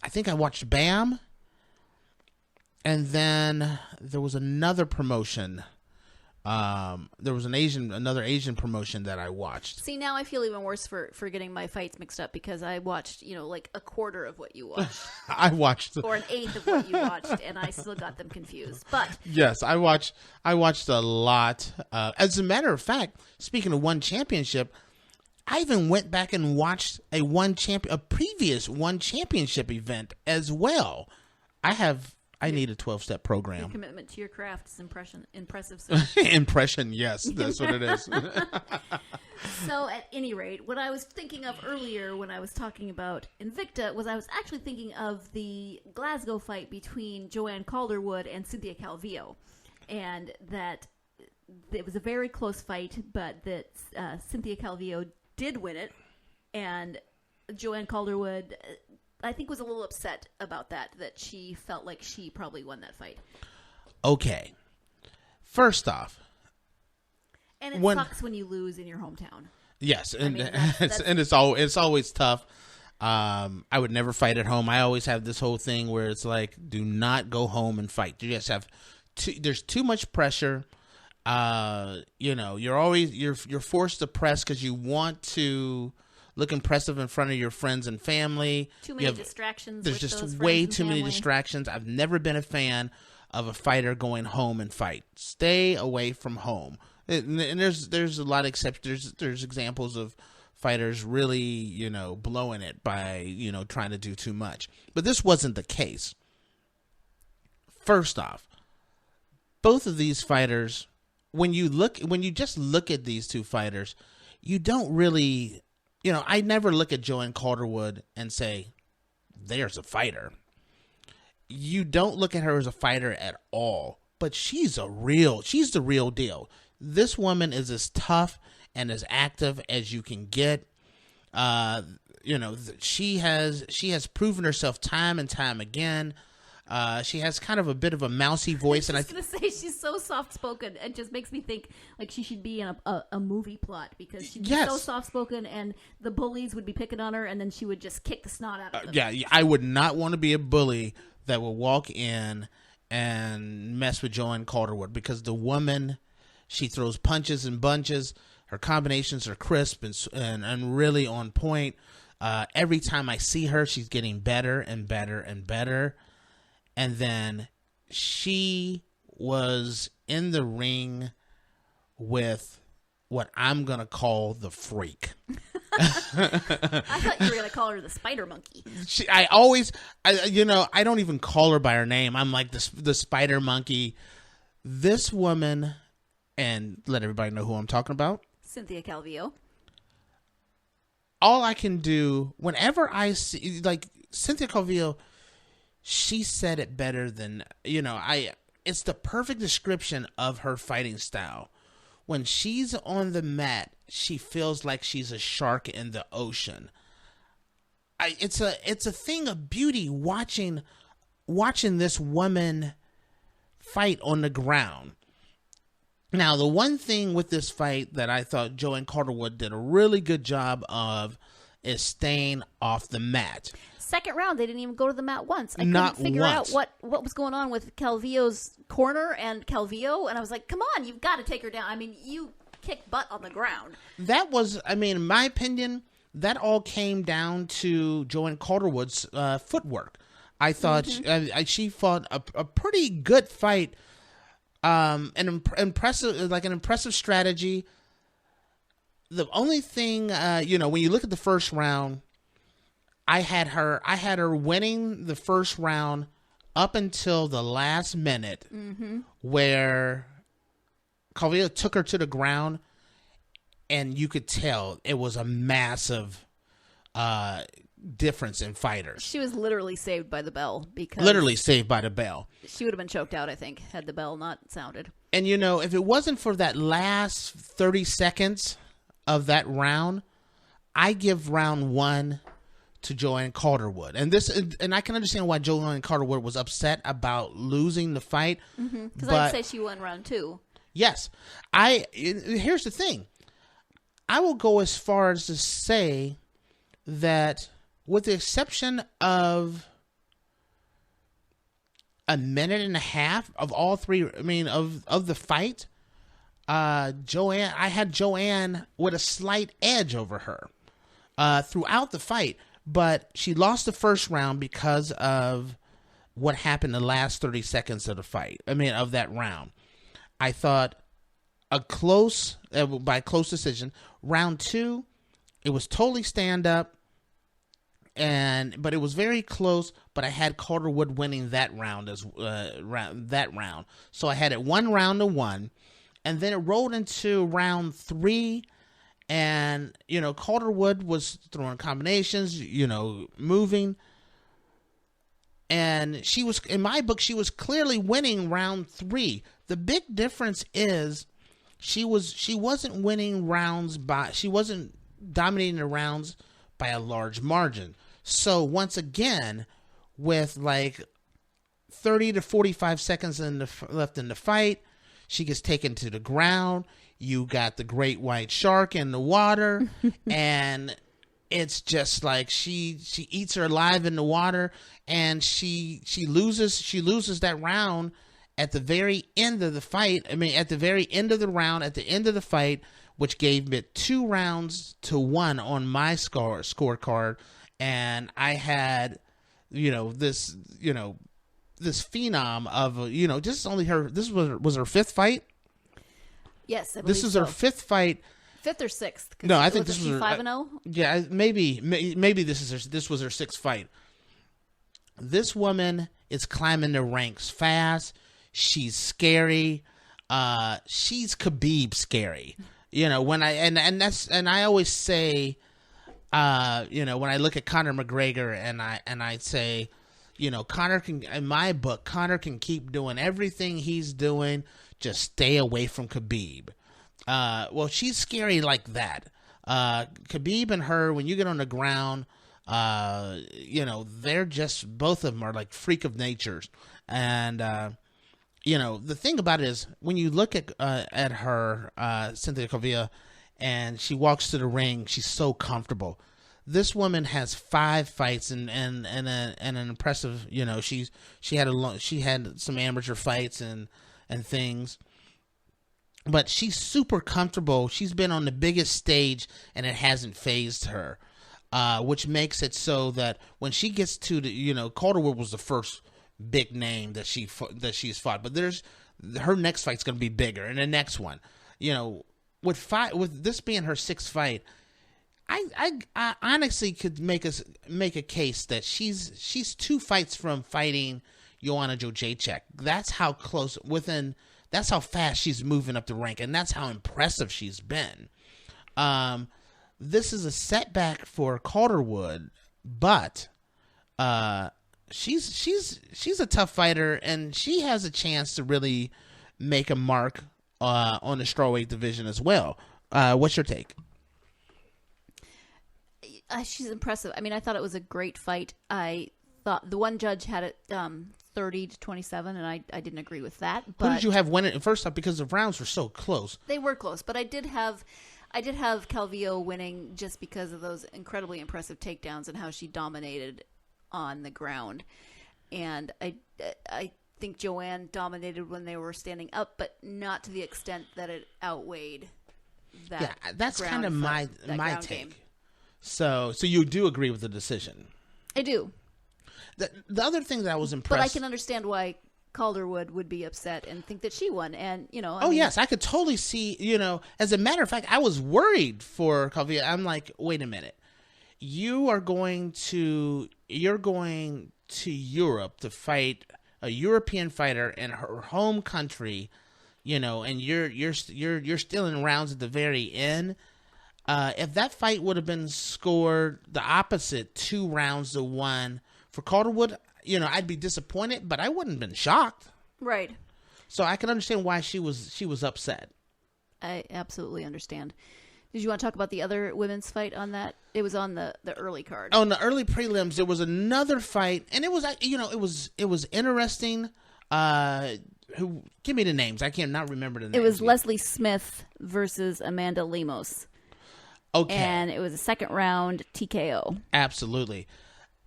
think I watched BAM. And then there was another promotion. There was another Asian promotion that I watched. See, now I feel even worse for getting my fights mixed up, because I watched, like a quarter of what you watched. I watched or an eighth of what you watched, and I still got them confused. But yes, I watched a lot. As a matter of fact, speaking of One Championship, I even went back and watched a previous One Championship event as well. I need a 12-step program. Your commitment to your craft is impressive. Impression, yes, that's what it is. So, at any rate, what I was thinking of earlier when I was talking about Invicta was I was actually thinking of the Glasgow fight between Joanne Calderwood and Cynthia Calvillo, and that it was a very close fight, but that Cynthia Calvillo did win it, and Joanne Calderwood, I think, was a little upset about that she felt like she probably won that fight. Okay. First off. And it sucks when you lose in your hometown. Yes, and it's always tough. I would never fight at home. I always have this whole thing where it's like, do not go home and fight. You just have there's too much pressure. You're forced to press because you want to look impressive in front of your friends and family. Too many distractions. There's just way too many distractions. I've never been a fan of a fighter going home and fight. Stay away from home. And there's a lot of exceptions. There's examples of fighters really, blowing it by, trying to do too much. But this wasn't the case. First off, both of these fighters, when you just look at these two fighters, you don't really... I never look at Joanne Calderwood and say, there's a fighter. You don't look at her as a fighter at all. but she's the real deal. This woman is as tough and as active as you can get. She has proven herself time and time again. She has kind of a bit of a mousy voice, I was going to say she's so soft spoken. It just makes me think like she should be in a movie plot, because she'd be so soft spoken, and the bullies would be picking on her, and then she would just kick the snot out of them. I would not want to be a bully that would walk in and mess with Joanne Calderwood, because the woman, she throws punches and bunches. Her combinations are crisp and really on point. Every time I see her, she's getting better and better and better. And then she was in the ring with what I'm going to call the freak. I thought you were going to call her the spider monkey. I don't even call her by her name. I'm like the spider monkey. This woman, and let everybody know who I'm talking about. Cynthia Calvillo. All I can do whenever I see, like, Cynthia Calvillo, she said it better than, it's the perfect description of her fighting style. When she's on the mat, she feels like she's a shark in the ocean. It's a thing of beauty watching this woman fight on the ground. Now, the one thing with this fight that I thought Joanne Calderwood did a really good job of is staying off the mat. Second round, they didn't even go to the mat once. I couldn't figure out what was going on with Calvillo's corner and Calvillo, and I was like, come on, you've got to take her down. I mean, you kick butt on the ground. That was, in my opinion, that all came down to Joanne Calderwood's footwork. I thought she fought a pretty good fight, an impressive strategy. The only thing, when you look at the first round, I had her winning the first round up until the last minute, where Calvillo took her to the ground, and you could tell it was a massive difference in fighters. She was literally saved by the bell. She would have been choked out, I think, had the bell not sounded. And, if it wasn't for that last 30 seconds of that round, I give round one to Joanne Calderwood. And I can understand why Joanne Calderwood was upset about losing the fight. Because I'd say she won round two. Yes. Here's the thing. I will go as far as to say that, with the exception of a minute and a half of all three, of the fight, I had Joanne with a slight edge over her throughout the fight. But she lost the first round because of what happened the last 30 seconds of the fight. Of that round. I thought by a close decision. Round two, it was totally stand up, but it was very close. But I had Calderwood winning that round So I had it 1-1, and then it rolled into round three. And, Calderwood was throwing combinations, moving. And she was, in my book, she was clearly winning round three. The big difference is she wasn't dominating the rounds by a large margin. So once again, with like 30 to 45 seconds left in the fight, she gets taken to the ground. You got the great white shark in the water, and it's just like she eats her alive in the water, and she loses that round at the very end of the fight. At the very end of the round, at the end of the fight, which gave it 2-1 on my scorecard, and I had this phenom of this is only her. This was her fifth fight. Yes, I believe this is so. her fifth fight. Fifth or sixth? No, I think this was her 5-0. Yeah, maybe this was her sixth fight. This woman is climbing the ranks fast. She's scary. She's Khabib scary. When I always say, when I look at Conor McGregor and I say, Conor can, in my book, Conor can keep doing everything he's doing. Just stay away from Khabib. Well, she's scary like that. Khabib and her, when you get on the ground, they're just, both of them are like freak of natures. And, the thing about it is when you look at her, Cynthia Calvillo, and she walks to the ring, she's so comfortable. This woman has 5 fights and an impressive, she had some amateur fights and things, but she's super comfortable. She's been on the biggest stage and it hasn't fazed her, which makes it so that when she gets to the, Calderwood was the first big name that she's fought, but her next fight's going to be bigger, and the next one, with this being her 6th fight, I honestly could make a case that she's 2 fights from fighting Joanna Jędrzejczyk. That's how close that's how fast she's moving up the rank, and that's how impressive she's been. This is a setback for Calderwood, but she's a tough fighter, and she has a chance to really make a mark on the strawweight division as well. What's your take? She's impressive. I mean, I thought it was a great fight. I thought the one judge had it 30-27, and I didn't agree with that. But who did you have win it first off, because the rounds were so close? They were close, but I did have Calvillo winning just because of those incredibly impressive takedowns and how she dominated on the ground. And I think Joanne dominated when they were standing up, but not to the extent that it outweighed that. Yeah, that's kind of my take. Game. So you do agree with the decision? I do. The other thing that I was impressed, but I can understand why Calderwood would be upset and think that she won. And yes, I could totally see. As a matter of fact, I was worried for Calvillo. I'm like, wait a minute, you're going to Europe to fight a European fighter in her home country, and you're still in rounds at the very end. If that fight would have been scored the opposite, 2 rounds to 1 for Calderwood, I'd be disappointed, but I wouldn't have been shocked. Right. So I can understand why she was upset. I absolutely understand. Did you want to talk about the other women's fight on that? It was on the early card. Oh, in the early prelims, there was another fight, and it was it was interesting. Give me the names? I can't not remember the names. It was Leslie Smith versus Amanda Lemos. Okay. And it was a 2nd round TKO. Absolutely.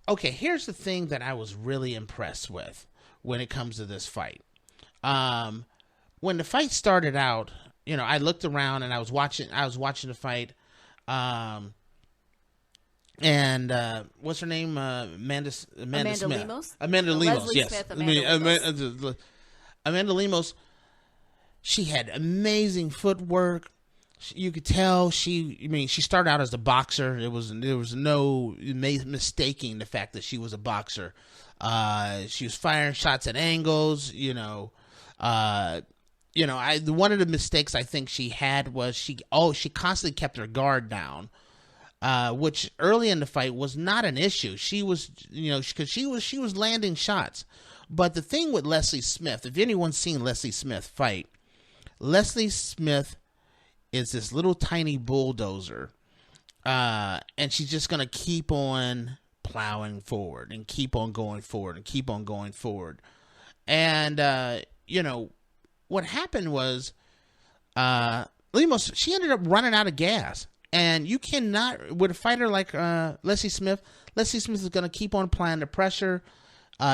Okay, here's the thing that I was really impressed with when it comes to this fight. When the fight started out, I looked around and I was watching the fight. And what's her name? Amanda Smith. Lemos? Amanda Lemos, Leslie yes. Smith, Amanda Amanda Lemos, she had amazing footwork. You could tell she started out as a boxer. There was no mistaking the fact that she was a boxer. She was firing shots at angles. One of the mistakes I think she had was she constantly kept her guard down, which early in the fight was not an issue. She was, because she was landing shots. But the thing with Leslie Smith, if anyone's seen Leslie Smith fight, Leslie Smith is this little tiny bulldozer, and she's just going to keep on plowing forward and keep on going forward and keep on going forward. And, what happened was Lemos, she ended up running out of gas. And you cannot, with a fighter like Leslie Smith is going to keep on applying the pressure.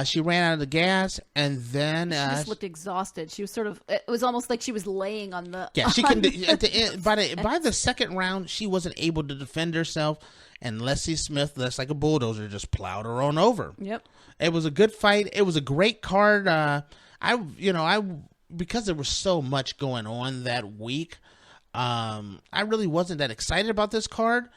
She ran out of the gas, and then she just looked exhausted. She was it was almost like she was laying on the. Yeah, she couldn't. At the end, by the 2nd round, she wasn't able to defend herself, and Leslie Smith, that's like a bulldozer, just plowed her on over. Yep. It was a good fight. It was a great card. Because there was so much going on that week, I really wasn't that excited about this card,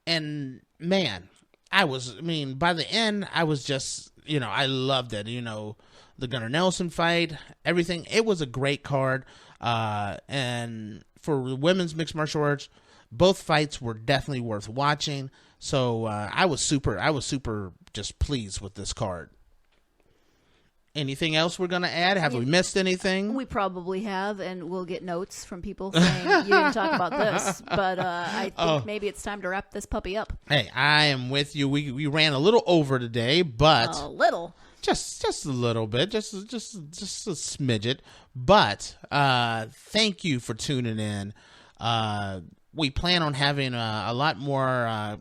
and man, by the end, I was just. I loved it. The Gunnar Nelson fight, everything. It was a great card. And for women's mixed martial arts, both fights were definitely worth watching. So I was super just pleased with this card. Anything else we're going to add? Have we missed anything? We probably have, and we'll get notes from people saying you didn't talk about this. But I think maybe it's time to wrap this puppy up. Hey, I am with you. We ran a little over today, but a little, just a little bit, just a smidget. But thank you for tuning in. We plan on having a lot more,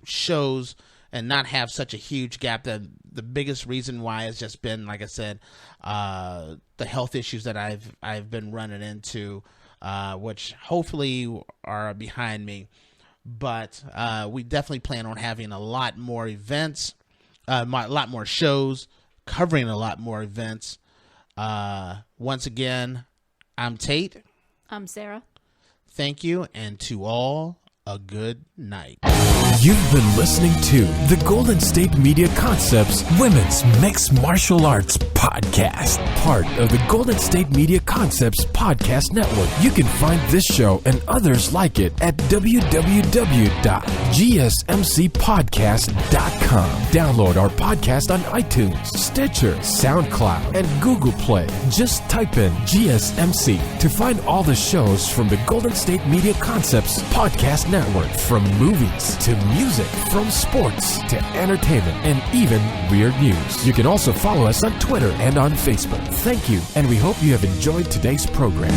shows and not have such a huge gap. The biggest reason why has just been, like I said, the health issues that I've been running into, which hopefully are behind me. But we definitely plan on having a lot more events, a lot more shows, covering a lot more events. Once again, I'm Tate. I'm Sarah. Thank you, and to all, a good night. You've been listening to the Golden State Media Concepts Women's Mixed Martial Arts Podcast, part of the Golden State Media Concepts Podcast Network. You can find this show and others like it at www.gsmcpodcast.com. Download our podcast on iTunes, Stitcher, SoundCloud, and Google Play. Just type in GSMC to find all the shows from the Golden State Media Concepts Podcast Network, from movies to music, from sports to entertainment, and even weird news. You can also follow us on Twitter and on Facebook. Thank you, and we hope you have enjoyed today's program.